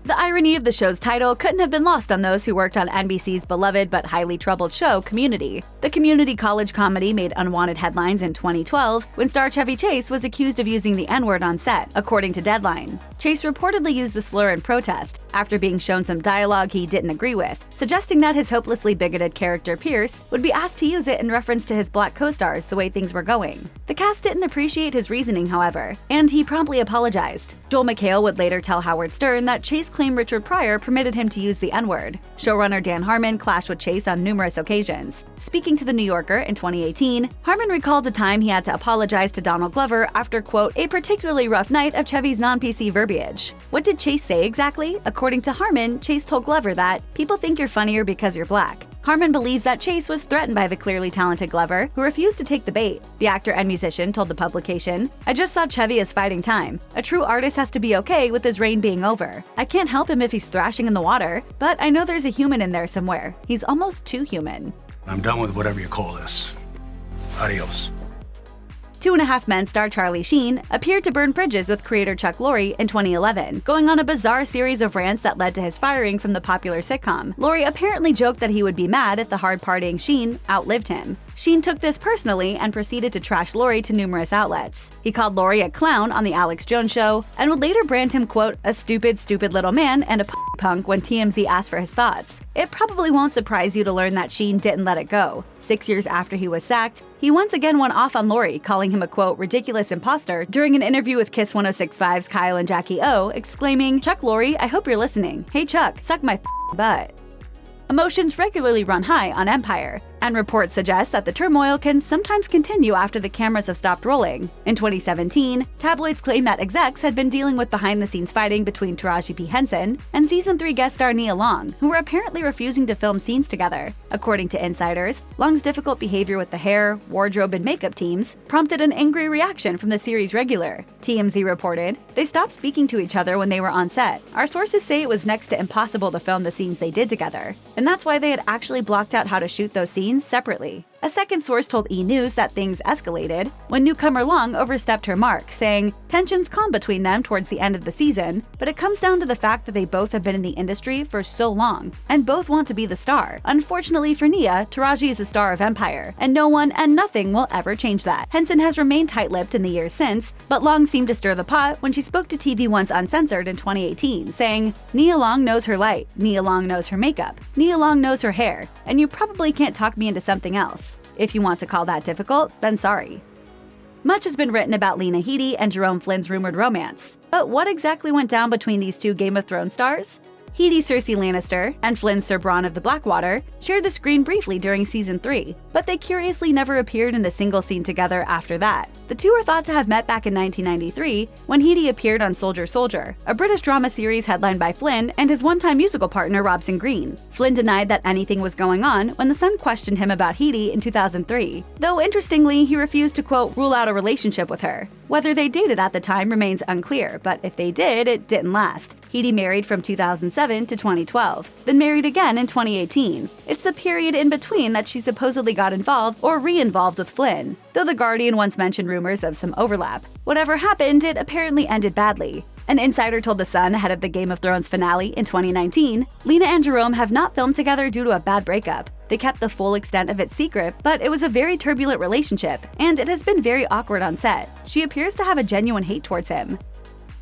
The irony of the show's title couldn't have been lost on those who worked on NBC's beloved but highly troubled show, Community. The community college comedy made unwanted headlines in 2012 when star Chevy Chase was accused of using the N-word on set, according to Deadline. Chase reportedly used the slur in protest after being shown some dialogue he didn't agree with, suggesting that his hopelessly bigoted character Pierce would be asked to use it in reference to his black co-stars the way things were going. The cast didn't appreciate his reasoning, however, and he promptly apologized. Joel McHale would later tell Howard Stern that Chase claimed Richard Pryor permitted him to use the N-word. Showrunner Dan Harmon clashed with Chase on numerous occasions. Speaking to The New Yorker in 2018, Harmon recalled a time he had to apologize to Donald Glover after, quote, a particularly rough night of Chevy's non-PC verbiage. What did Chase say exactly? According to Harmon, Chase told Glover that, "People think you're funnier because you're black." Harmon believes that Chase was threatened by the clearly talented Glover, who refused to take the bait. The actor and musician told the publication, "I just saw Chevy as fighting time. A true artist has to be okay with his reign being over. I can't help him if he's thrashing in the water, but I know there's a human in there somewhere. He's almost too human." I'm done with whatever you call this. Adios. 2.5 Men star Charlie Sheen appeared to burn bridges with creator Chuck Lorre in 2011, going on a bizarre series of rants that led to his firing from the popular sitcom. Lorre apparently joked that he would be mad if the hard-partying Sheen outlived him. Sheen took this personally and proceeded to trash Lorre to numerous outlets. He called Lorre a clown on The Alex Jones Show and would later brand him, quote, "a stupid, stupid little man and a punk" when TMZ asked for his thoughts. It probably won't surprise you to learn that Sheen didn't let it go. 6 years after he was sacked, he once again went off on Lorre, calling him a, quote, "ridiculous imposter" during an interview with Kiss 106.5's Kyle and Jackie O, exclaiming, "Chuck Lorre, I hope you're listening. Hey Chuck, suck my butt." Emotions regularly run high on Empire, and reports suggest that the turmoil can sometimes continue after the cameras have stopped rolling. In 2017, tabloids claimed that execs had been dealing with behind-the-scenes fighting between Taraji P. Henson and Season 3 guest star Nia Long, who were apparently refusing to film scenes together. According to insiders, Long's difficult behavior with the hair, wardrobe, and makeup teams prompted an angry reaction from the series regular. TMZ reported, "They stopped speaking to each other when they were on set. Our sources say it was next to impossible to film the scenes they did together, and that's why they had actually blocked out how to shoot those scenes separately." A second source told E! News that things escalated when newcomer Long overstepped her mark, saying, "Tensions calmed between them towards the end of the season, but it comes down to the fact that they both have been in the industry for so long, and both want to be the star. Unfortunately for Nia, Taraji is the star of Empire, and no one and nothing will ever change that." Henson has remained tight-lipped in the years since, but Long seemed to stir the pot when she spoke to TV Once Uncensored in 2018, saying, "Nia Long knows her light, Nia Long knows her makeup, Nia Long knows her hair, and you probably can't talk me into something else. If you want to call that difficult, then sorry." Much has been written about Lena Headey and Jerome Flynn's rumored romance. But what exactly went down between these two Game of Thrones stars? Headey's Cersei Lannister and Flynn's Sir Bronn of the Blackwater shared the screen briefly during Season 3, but they curiously never appeared in a single scene together after that. The two are thought to have met back in 1993 when Headey appeared on Soldier Soldier, a British drama series headlined by Flynn and his one-time musical partner Robson Green. Flynn denied that anything was going on when The Sun questioned him about Headey in 2003, though interestingly he refused to, quote, "rule out a relationship with her." Whether they dated at the time remains unclear, but if they did, it didn't last. Headey married from 2007 to 2012, then married again in 2018. It's the period in between that she supposedly got involved or re-involved with Flynn, though The Guardian once mentioned rumors of some overlap. Whatever happened, it apparently ended badly. An insider told The Sun ahead of the Game of Thrones finale in 2019, Lena and Jerome have not filmed together due to a bad breakup. They kept the full extent of its secret, but it was a very turbulent relationship, and it has been very awkward on set. She appears to have a genuine hate towards him.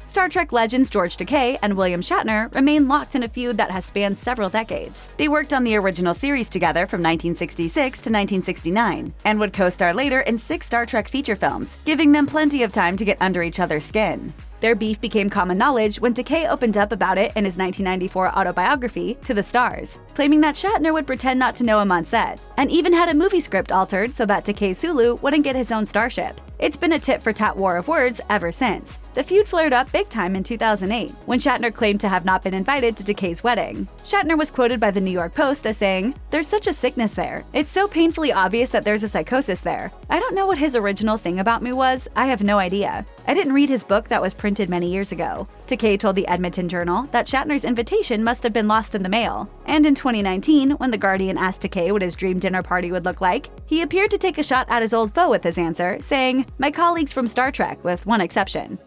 Star Trek legends George Takei and William Shatner remain locked in a feud that has spanned several decades. They worked on the original series together from 1966 to 1969, and would co-star later in 6 Star Trek feature films, giving them plenty of time to get under each other's skin. Their beef became common knowledge when Takei opened up about it in his 1994 autobiography, To the Stars, claiming that Shatner would pretend not to know him on set, and even had a movie script altered so that Takei Sulu wouldn't get his own starship. It's been a tit-for-tat war of words ever since. The feud flared up big time in 2008, when Shatner claimed to have not been invited to Takei's wedding. Shatner was quoted by the New York Post as saying, "There's such a sickness there. It's so painfully obvious that there's a psychosis there. I don't know what his original thing about me was. I have no idea. I didn't read his book that was printed many years ago." Takei told the Edmonton Journal that Shatner's invitation must have been lost in the mail. And in 2019, when The Guardian asked Takei what his dream dinner party would look like, he appeared to take a shot at his old foe with his answer, saying, "My colleagues from Star Trek, with one exception."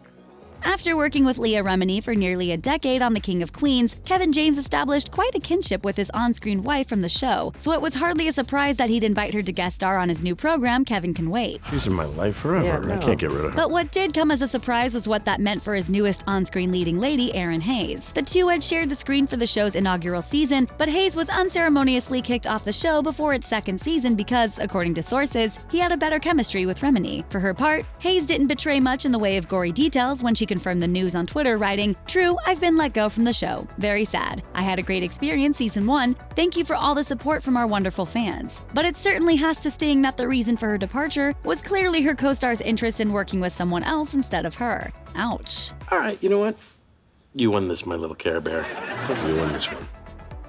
After working with Leah Remini for nearly a decade on The King of Queens, Kevin James established quite a kinship with his on-screen wife from the show, so it was hardly a surprise that he'd invite her to guest star on his new program, Kevin Can Wait. She's in my life forever. I can't get rid of her. But what did come as a surprise was what that meant for his newest on-screen leading lady, Erin Hayes. The two had shared the screen for the show's inaugural season, but Hayes was unceremoniously kicked off the show before its second season because, according to sources, he had a better chemistry with Remini. For her part, Hayes didn't betray much in the way of gory details when she confirmed the news on Twitter, writing, "True, I've been let go from the show. Very sad. I had a great experience season 1. Thank you for all the support from our wonderful fans." But it certainly has to sting that the reason for her departure was clearly her co-star's interest in working with someone else instead of her. Ouch. All right, you know what? You won this, my little Care Bear. You won this one.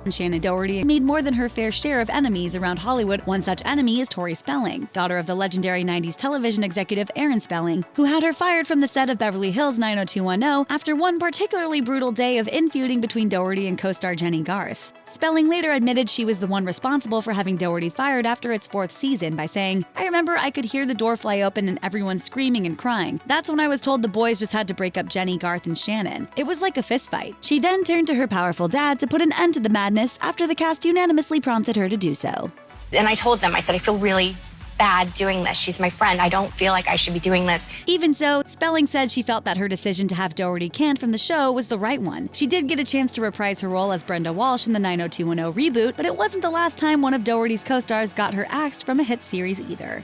Shannon Doherty made more than her fair share of enemies around Hollywood. One such enemy is Tori Spelling, daughter of the legendary 90s television executive Aaron Spelling, who had her fired from the set of Beverly Hills 90210 after one particularly brutal day of infeuding between Doherty and co-star Jenny Garth. Spelling later admitted she was the one responsible for having Doherty fired after its 4th season by saying, "I remember I could hear the door fly open and everyone screaming and crying. That's when I was told the boys just had to break up Jenny, Garth, and Shannon. It was like a fistfight." She then turned to her powerful dad to put an end to the madness after the cast unanimously prompted her to do so. And I told them, I said, I feel really bad doing this. She's my friend. I don't feel like I should be doing this. Even so, Spelling said she felt that her decision to have Doherty canned from the show was the right one. She did get a chance to reprise her role as Brenda Walsh in the 90210 reboot, but it wasn't the last time one of Doherty's co-stars got her axed from a hit series either.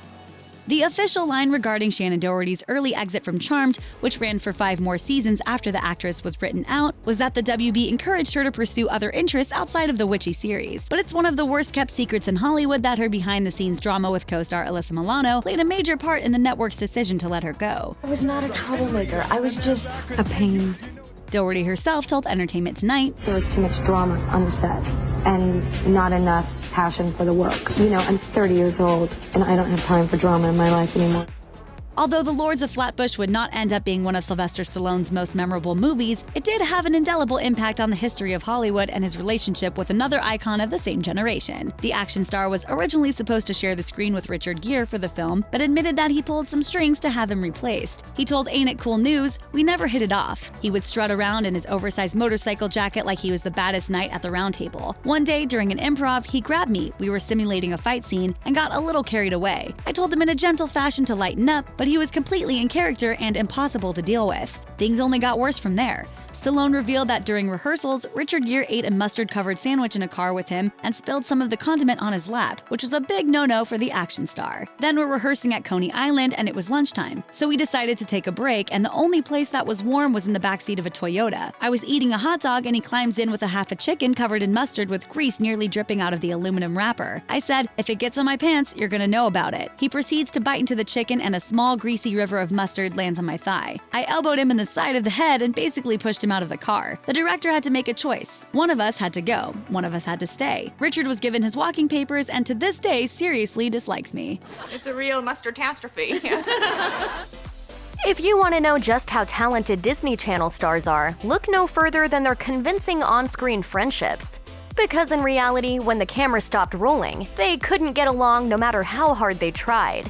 The official line regarding Shannon Doherty's early exit from Charmed, which ran for 5 more seasons after the actress was written out, was that the WB encouraged her to pursue other interests outside of the witchy series. But it's one of the worst-kept secrets in Hollywood that her behind-the-scenes drama with co-star Alyssa Milano played a major part in the network's decision to let her go. I was not a troublemaker. I was just a pain. Doherty herself told Entertainment Tonight, "There was too much drama on the set and not enough passion for the work. You know, I'm 30 years old and I don't have time for drama in my life anymore." Although The Lords of Flatbush would not end up being one of Sylvester Stallone's most memorable movies, it did have an indelible impact on the history of Hollywood and his relationship with another icon of the same generation. The action star was originally supposed to share the screen with Richard Gere for the film, but admitted that he pulled some strings to have him replaced. He told Ain't It Cool News, "We never hit it off. He would strut around in his oversized motorcycle jacket like he was the baddest knight at the round table. One day, during an improv, he grabbed me, we were simulating a fight scene, and got a little carried away. I told him in a gentle fashion to lighten up, but he was completely in character and impossible to deal with. Things only got worse from there." Stallone revealed that during rehearsals, Richard Gere ate a mustard-covered sandwich in a car with him and spilled some of the condiment on his lap, which was a big no-no for the action star. Then we're rehearsing at Coney Island and it was lunchtime, so we decided to take a break, and the only place that was warm was in the backseat of a Toyota. I was eating a hot dog and he climbs in with a half a chicken covered in mustard with grease nearly dripping out of the aluminum wrapper. I said, "If it gets on my pants, you're gonna know about it." He proceeds to bite into the chicken and a small greasy river of mustard lands on my thigh. I elbowed him in the side of the head and basically pushed him out of the car. The director had to make a choice. One of us had to go. One of us had to stay. Richard was given his walking papers and to this day seriously dislikes me. It's a real mustard-tastrophe. If you want to know just how talented Disney Channel stars are, look no further than their convincing on-screen friendships. Because in reality, when the camera stopped rolling, they couldn't get along no matter how hard they tried.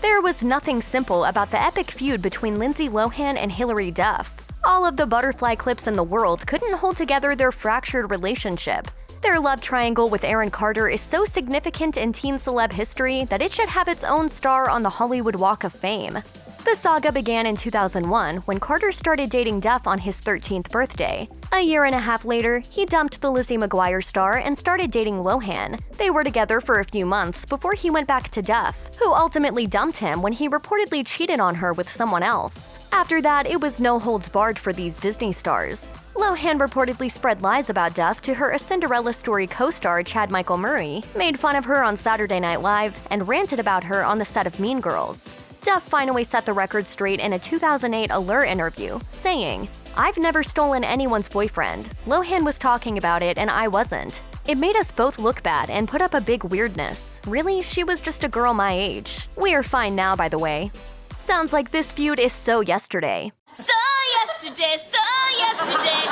There was nothing simple about the epic feud between Lindsay Lohan and Hilary Duff. All of the butterfly clips in the world couldn't hold together their fractured relationship. Their love triangle with Aaron Carter is so significant in teen celeb history that it should have its own star on the Hollywood Walk of Fame. The saga began in 2001 when Carter started dating Duff on his 13th birthday. A year and a half later, he dumped the Lizzie McGuire star and started dating Lohan. They were together for a few months before he went back to Duff, who ultimately dumped him when he reportedly cheated on her with someone else. After that, it was no holds barred for these Disney stars. Lohan reportedly spread lies about Duff to her A Cinderella Story co-star Chad Michael Murray, made fun of her on Saturday Night Live, and ranted about her on the set of Mean Girls. Duff finally set the record straight in a 2008 Allure interview, saying, "I've never stolen anyone's boyfriend. Lohan was talking about it and I wasn't. It made us both look bad and put up a big weirdness. Really, she was just a girl my age. We're fine now, by the way." Sounds like this feud is so yesterday. So yesterday.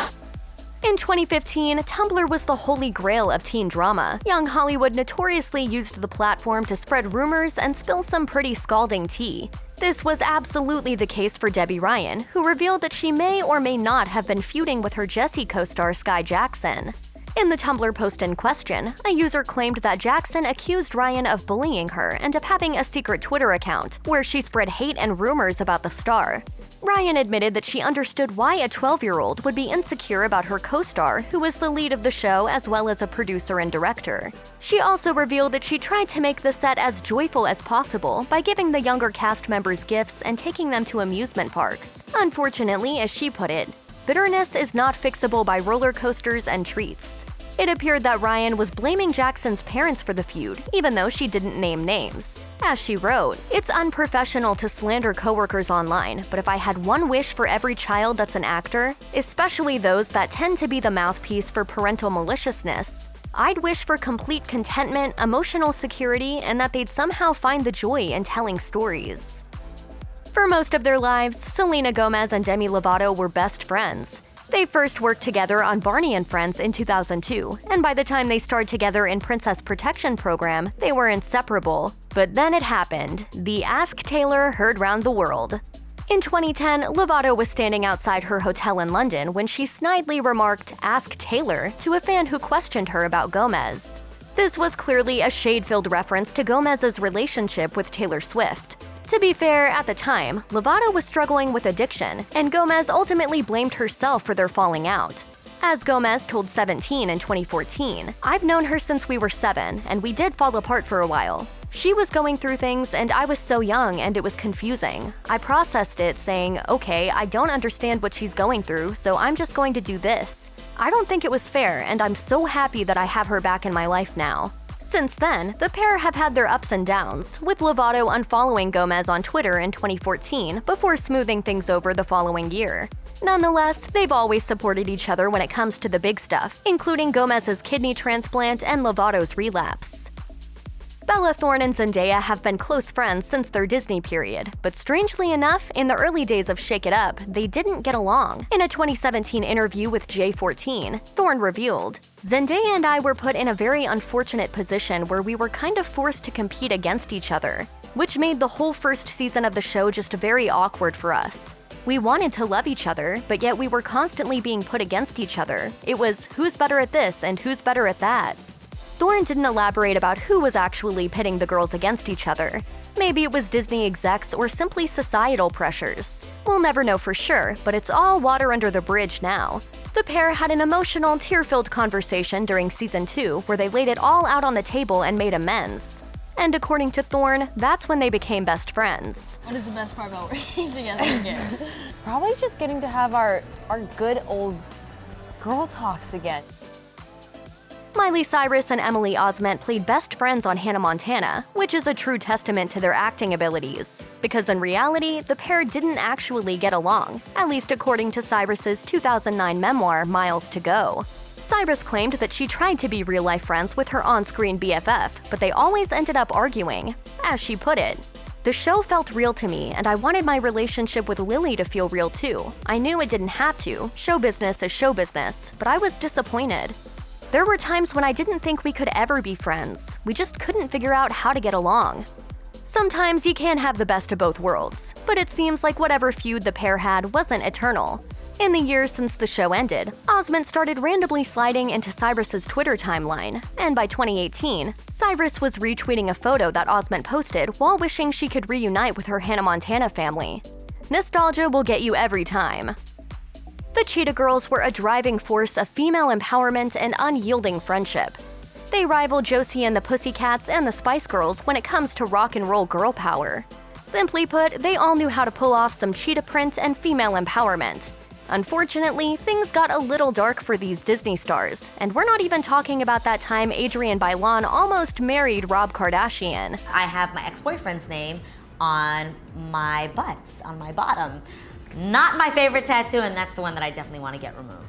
In 2015, Tumblr was the holy grail of teen drama. Young Hollywood notoriously used the platform to spread rumors and spill some pretty scalding tea. This was absolutely the case for Debbie Ryan, who revealed that she may or may not have been feuding with her Jessie co-star Sky Jackson. In the Tumblr post in question, a user claimed that Jackson accused Ryan of bullying her and of having a secret Twitter account, where she spread hate and rumors about the star. Ryan admitted that she understood why a 12-year-old would be insecure about her co-star, who was the lead of the show as well as a producer and director. She also revealed that she tried to make the set as joyful as possible by giving the younger cast members gifts and taking them to amusement parks. Unfortunately, as she put it, bitterness is not fixable by roller coasters and treats. It appeared that Ryan was blaming Jackson's parents for the feud, even though she didn't name names. As she wrote, "It's unprofessional to slander coworkers online, but if I had one wish for every child that's an actor, especially those that tend to be the mouthpiece for parental maliciousness, I'd wish for complete contentment, emotional security, and that they'd somehow find the joy in telling stories." For most of their lives, Selena Gomez and Demi Lovato were best friends. They first worked together on Barney and Friends in 2002, and by the time they starred together in Princess Protection Program, they were inseparable. But then it happened. The Ask Taylor heard round the world. In 2010, Lovato was standing outside her hotel in London when she snidely remarked "Ask Taylor" to a fan who questioned her about Gomez. This was clearly a shade-filled reference to Gomez's relationship with Taylor Swift. To be fair, at the time, Lovato was struggling with addiction, and Gomez ultimately blamed herself for their falling out. As Gomez told 17 in 2014, "I've known her since we were 7, and we did fall apart for a while. She was going through things, and I was so young, and it was confusing. I processed it, saying, okay, I don't understand what she's going through, so I'm just going to do this. I don't think it was fair, and I'm so happy that I have her back in my life now." Since then, the pair have had their ups and downs, with Lovato unfollowing Gomez on Twitter in 2014 before smoothing things over the following year. Nonetheless, they've always supported each other when it comes to the big stuff, including Gomez's kidney transplant and Lovato's relapse. Bella Thorne and Zendaya have been close friends since their Disney period, but strangely enough, in the early days of Shake It Up, they didn't get along. In a 2017 interview with J14, Thorne revealed, "Zendaya and I were put in a very unfortunate position where we were kind of forced to compete against each other, which made the whole first season of the show just very awkward for us. We wanted to love each other, but yet we were constantly being put against each other. It was who's better at this and who's better at that." Thorne didn't elaborate about who was actually pitting the girls against each other. Maybe it was Disney execs or simply societal pressures. We'll never know for sure, but it's all water under the bridge now. The pair had an emotional, tear-filled conversation during season 2 where they laid it all out on the table and made amends. And according to Thorne, that's when they became best friends. What is the best part about working together again? Probably just getting to have our good old girl talks again. Miley Cyrus and Emily Osment played best friends on Hannah Montana, which is a true testament to their acting abilities. Because in reality, the pair didn't actually get along, at least according to Cyrus's 2009 memoir, Miles to Go. Cyrus claimed that she tried to be real-life friends with her on-screen BFF, but they always ended up arguing. As she put it, "The show felt real to me, and I wanted my relationship with Lily to feel real too. I knew it didn't have to. Show business is show business, but I was disappointed. There were times when I didn't think we could ever be friends. We just couldn't figure out how to get along." Sometimes you can have the best of both worlds, but it seems like whatever feud the pair had wasn't eternal. In the years since the show ended, Osment started randomly sliding into Cyrus's Twitter timeline, and by 2018, Cyrus was retweeting a photo that Osment posted while wishing she could reunite with her Hannah Montana family. Nostalgia will get you every time. The Cheetah Girls were a driving force of female empowerment and unyielding friendship. They rivaled Josie and the Pussycats and the Spice Girls when it comes to rock and roll girl power. Simply put, they all knew how to pull off some cheetah print and female empowerment. Unfortunately, things got a little dark for these Disney stars, and we're not even talking about that time Adrienne Bailon almost married Rob Kardashian. I have my ex-boyfriend's name on my butt, on my bottom. Not my favorite tattoo, and that's the one that I definitely want to get removed.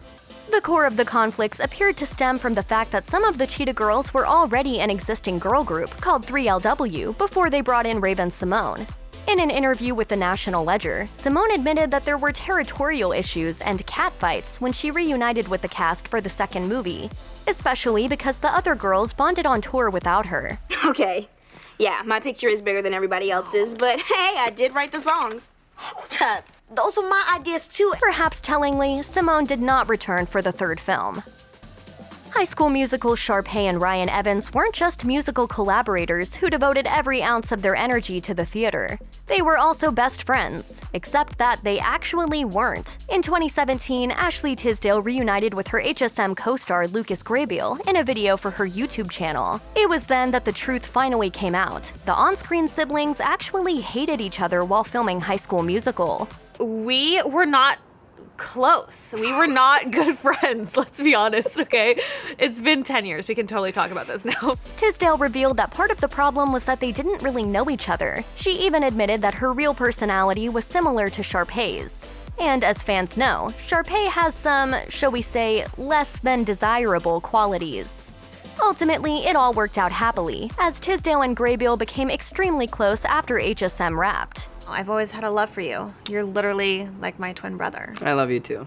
The core of the conflicts appeared to stem from the fact that some of the Cheetah Girls were already an existing girl group called 3LW before they brought in Raven-Symoné. In an interview with the National Ledger, Symoné admitted that there were territorial issues and catfights when she reunited with the cast for the second movie, especially because the other girls bonded on tour without her. Okay, yeah, my picture is bigger than everybody else's, but hey, I did write the songs. Hold up. Those were my ideas too. Perhaps tellingly, Symoné did not return for the third film. High School Musical Sharpay and Ryan Evans weren't just musical collaborators who devoted every ounce of their energy to the theater. They were also best friends, except that they actually weren't. In 2017, Ashley Tisdale reunited with her HSM co-star Lucas Grabeel in a video for her YouTube channel. It was then that the truth finally came out. The on-screen siblings actually hated each other while filming High School Musical. We were not close. We were not good friends, let's be honest, okay? It's been 10 years. We can totally talk about this now. Tisdale revealed that part of the problem was that they didn't really know each other. She even admitted that her real personality was similar to Sharpay's. And as fans know, Sharpay has some, shall we say, less than desirable qualities. Ultimately, it all worked out happily, as Tisdale and Graybill became extremely close after HSM wrapped. I've always had a love for you. You're literally like my twin brother. I love you too.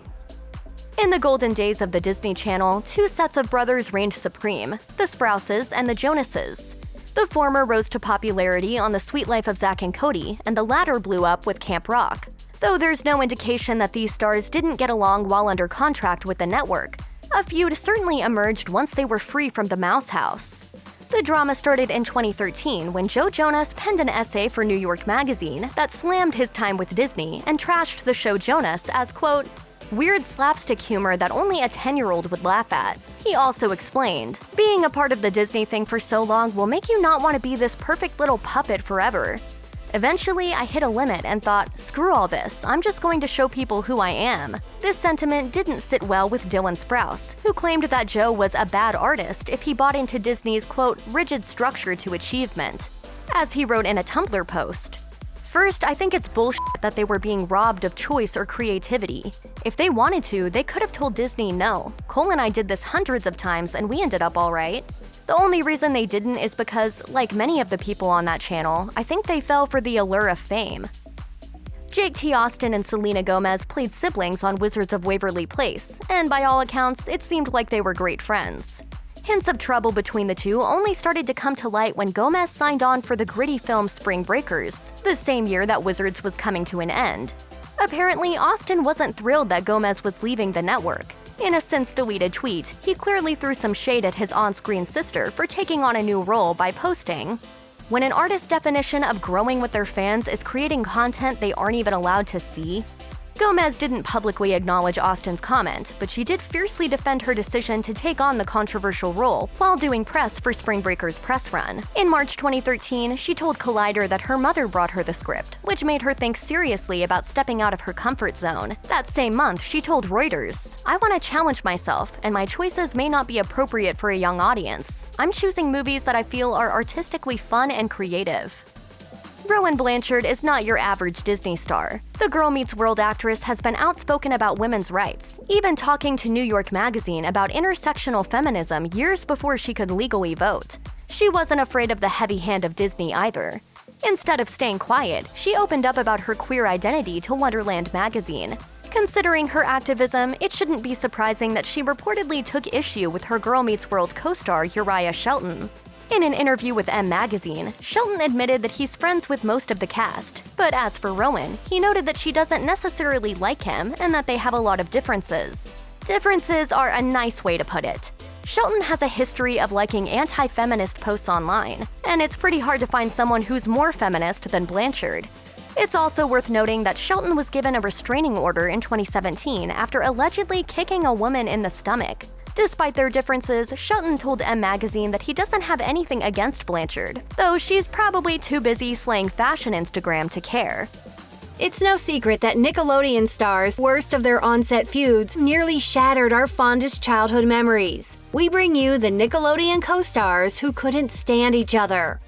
In the golden days of the Disney Channel, two sets of brothers reigned supreme, the Sprouses and the Jonases. The former rose to popularity on The Sweet Life of Zack and Cody, and the latter blew up with Camp Rock. Though there's no indication that these stars didn't get along while under contract with the network, a feud certainly emerged once they were free from the Mouse House. The drama started in 2013 when Joe Jonas penned an essay for New York Magazine that slammed his time with Disney and trashed the show Jonas as, quote, weird slapstick humor that only a 10-year-old would laugh at. He also explained, being a part of the Disney thing for so long will make you not want to be this perfect little puppet forever. Eventually, I hit a limit and thought, screw all this, I'm just going to show people who I am. This sentiment didn't sit well with Dylan Sprouse, who claimed that Joe was a bad artist if he bought into Disney's, quote, rigid structure to achievement. As he wrote in a Tumblr post, first, I think it's bullshit that they were being robbed of choice or creativity. If they wanted to, they could have told Disney no. Cole and I did this hundreds of times and we ended up alright. The only reason they didn't is because, like many of the people on that channel, I think they fell for the allure of fame. Jake T. Austin and Selena Gomez played siblings on Wizards of Waverly Place, and by all accounts, it seemed like they were great friends. Hints of trouble between the two only started to come to light when Gomez signed on for the gritty film Spring Breakers, the same year that Wizards was coming to an end. Apparently, Austin wasn't thrilled that Gomez was leaving the network. In a since-deleted tweet, he clearly threw some shade at his on-screen sister for taking on a new role by posting, when an artist's definition of growing with their fans is creating content they aren't even allowed to see. Gomez didn't publicly acknowledge Austin's comment, but she did fiercely defend her decision to take on the controversial role while doing press for Spring Breakers' press run. In March 2013, she told Collider that her mother brought her the script, which made her think seriously about stepping out of her comfort zone. That same month, she told Reuters, I want to challenge myself, and my choices may not be appropriate for a young audience. I'm choosing movies that I feel are artistically fun and creative. Rowan Blanchard is not your average Disney star. The Girl Meets World actress has been outspoken about women's rights, even talking to New York Magazine about intersectional feminism years before she could legally vote. She wasn't afraid of the heavy hand of Disney either. Instead of staying quiet, she opened up about her queer identity to Wonderland magazine. Considering her activism, it shouldn't be surprising that she reportedly took issue with her Girl Meets World co-star Uriah Shelton. In an interview with M Magazine, Shelton admitted that he's friends with most of the cast, but as for Rowan, he noted that she doesn't necessarily like him and that they have a lot of differences. Differences are a nice way to put it. Shelton has a history of liking anti-feminist posts online, and it's pretty hard to find someone who's more feminist than Blanchard. It's also worth noting that Shelton was given a restraining order in 2017 after allegedly kicking a woman in the stomach. Despite their differences, Shelton told M Magazine that he doesn't have anything against Blanchard, though she's probably too busy slaying fashion Instagram to care. It's no secret that Nickelodeon stars' worst of their on-set feuds nearly shattered our fondest childhood memories. We bring you the Nickelodeon co-stars who couldn't stand each other.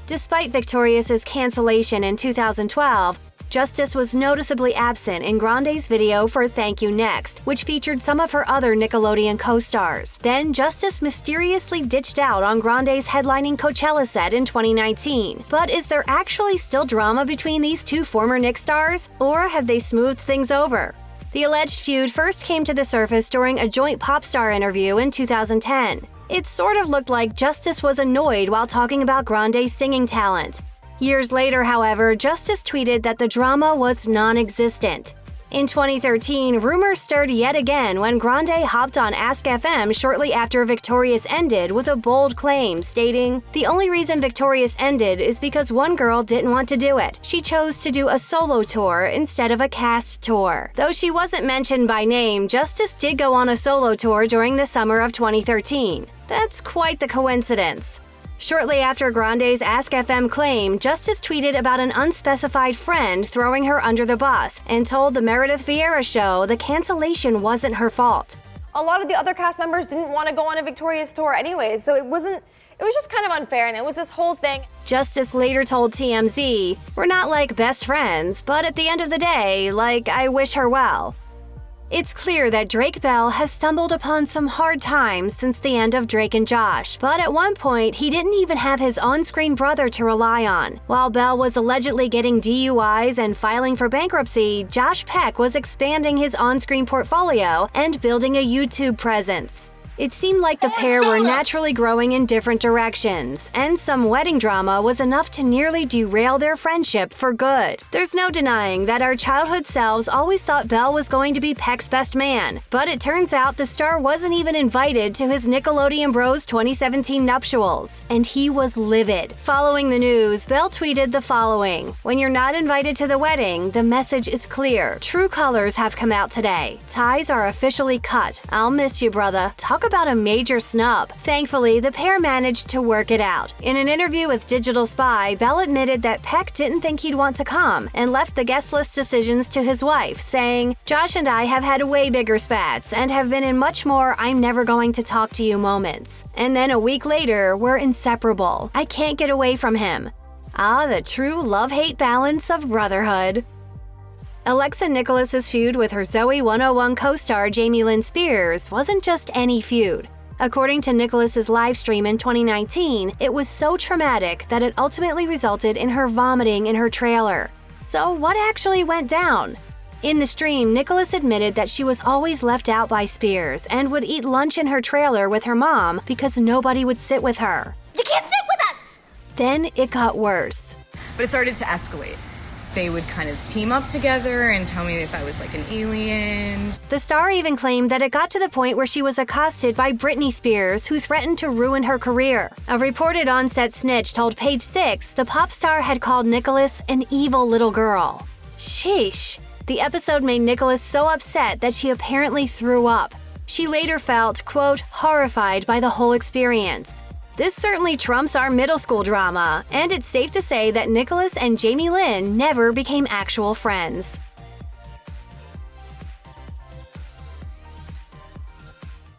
Despite Victorious' cancellation in 2012, Justice was noticeably absent in Grande's video for Thank You Next, which featured some of her other Nickelodeon co-stars. Then Justice mysteriously ditched out on Grande's headlining Coachella set in 2019. But is there actually still drama between these two former Nick stars, or have they smoothed things over? The alleged feud first came to the surface during a joint pop star interview in 2010. It sort of looked like Justice was annoyed while talking about Grande's singing talent. Years later, however, Justice tweeted that the drama was non-existent. In 2013, rumors stirred yet again when Grande hopped on Ask FM shortly after Victorious ended with a bold claim stating, "The only reason Victorious ended is because one girl didn't want to do it. She chose to do a solo tour instead of a cast tour." Though she wasn't mentioned by name, Justice did go on a solo tour during the summer of 2013. That's quite the coincidence. Shortly after Grande's Ask FM claim, Justice tweeted about an unspecified friend throwing her under the bus and told the Meredith Vieira show the cancellation wasn't her fault. A lot of the other cast members didn't want to go on a Victoria's tour anyways, so it was just kind of unfair, and it was this whole thing. Justice later told TMZ, "We're not like best friends, but at the end of the day, like, I wish her well." It's clear that Drake Bell has stumbled upon some hard times since the end of Drake and Josh, but at one point, he didn't even have his on-screen brother to rely on. While Bell was allegedly getting DUIs and filing for bankruptcy, Josh Peck was expanding his on-screen portfolio and building a YouTube presence. It seemed like the pair were naturally growing in different directions, and some wedding drama was enough to nearly derail their friendship for good. There's no denying that our childhood selves always thought Bell was going to be Peck's best man, but it turns out the star wasn't even invited to his Nickelodeon Bros 2017 nuptials, and he was livid. Following the news, Bell tweeted the following: "When you're not invited to the wedding, the message is clear. True colors have come out today. Ties are officially cut. I'll miss you, brother." Talk about a major snub. Thankfully, the pair managed to work it out. In an interview with Digital Spy, Bell admitted that Peck didn't think he'd want to come and left the guest list decisions to his wife, saying, "Josh and I have had way bigger spats and have been in much more I'm never going to talk to you moments. And then a week later, we're inseparable. I can't get away from him." Ah, the true love-hate balance of brotherhood. Alexa Nicholas's feud with her Zoe 101 co-star Jamie Lynn Spears wasn't just any feud. According to Nicholas's live stream in 2019, it was so traumatic that it ultimately resulted in her vomiting in her trailer. So what actually went down? In the stream, Nicholas admitted that she was always left out by Spears and would eat lunch in her trailer with her mom because nobody would sit with her. You can't sit with us! Then it got worse. But it started to escalate. They would kind of team up together and tell me if I was like an alien. The star even claimed that it got to the point where she was accosted by Britney Spears, who threatened to ruin her career. A reported on-set snitch told Page Six the pop star had called Nicholas an evil little girl. Sheesh. The episode made Nicholas so upset that she apparently threw up. She later felt, quote, horrified by the whole experience. This certainly trumps our middle school drama, and it's safe to say that Nicholas and Jamie Lynn never became actual friends.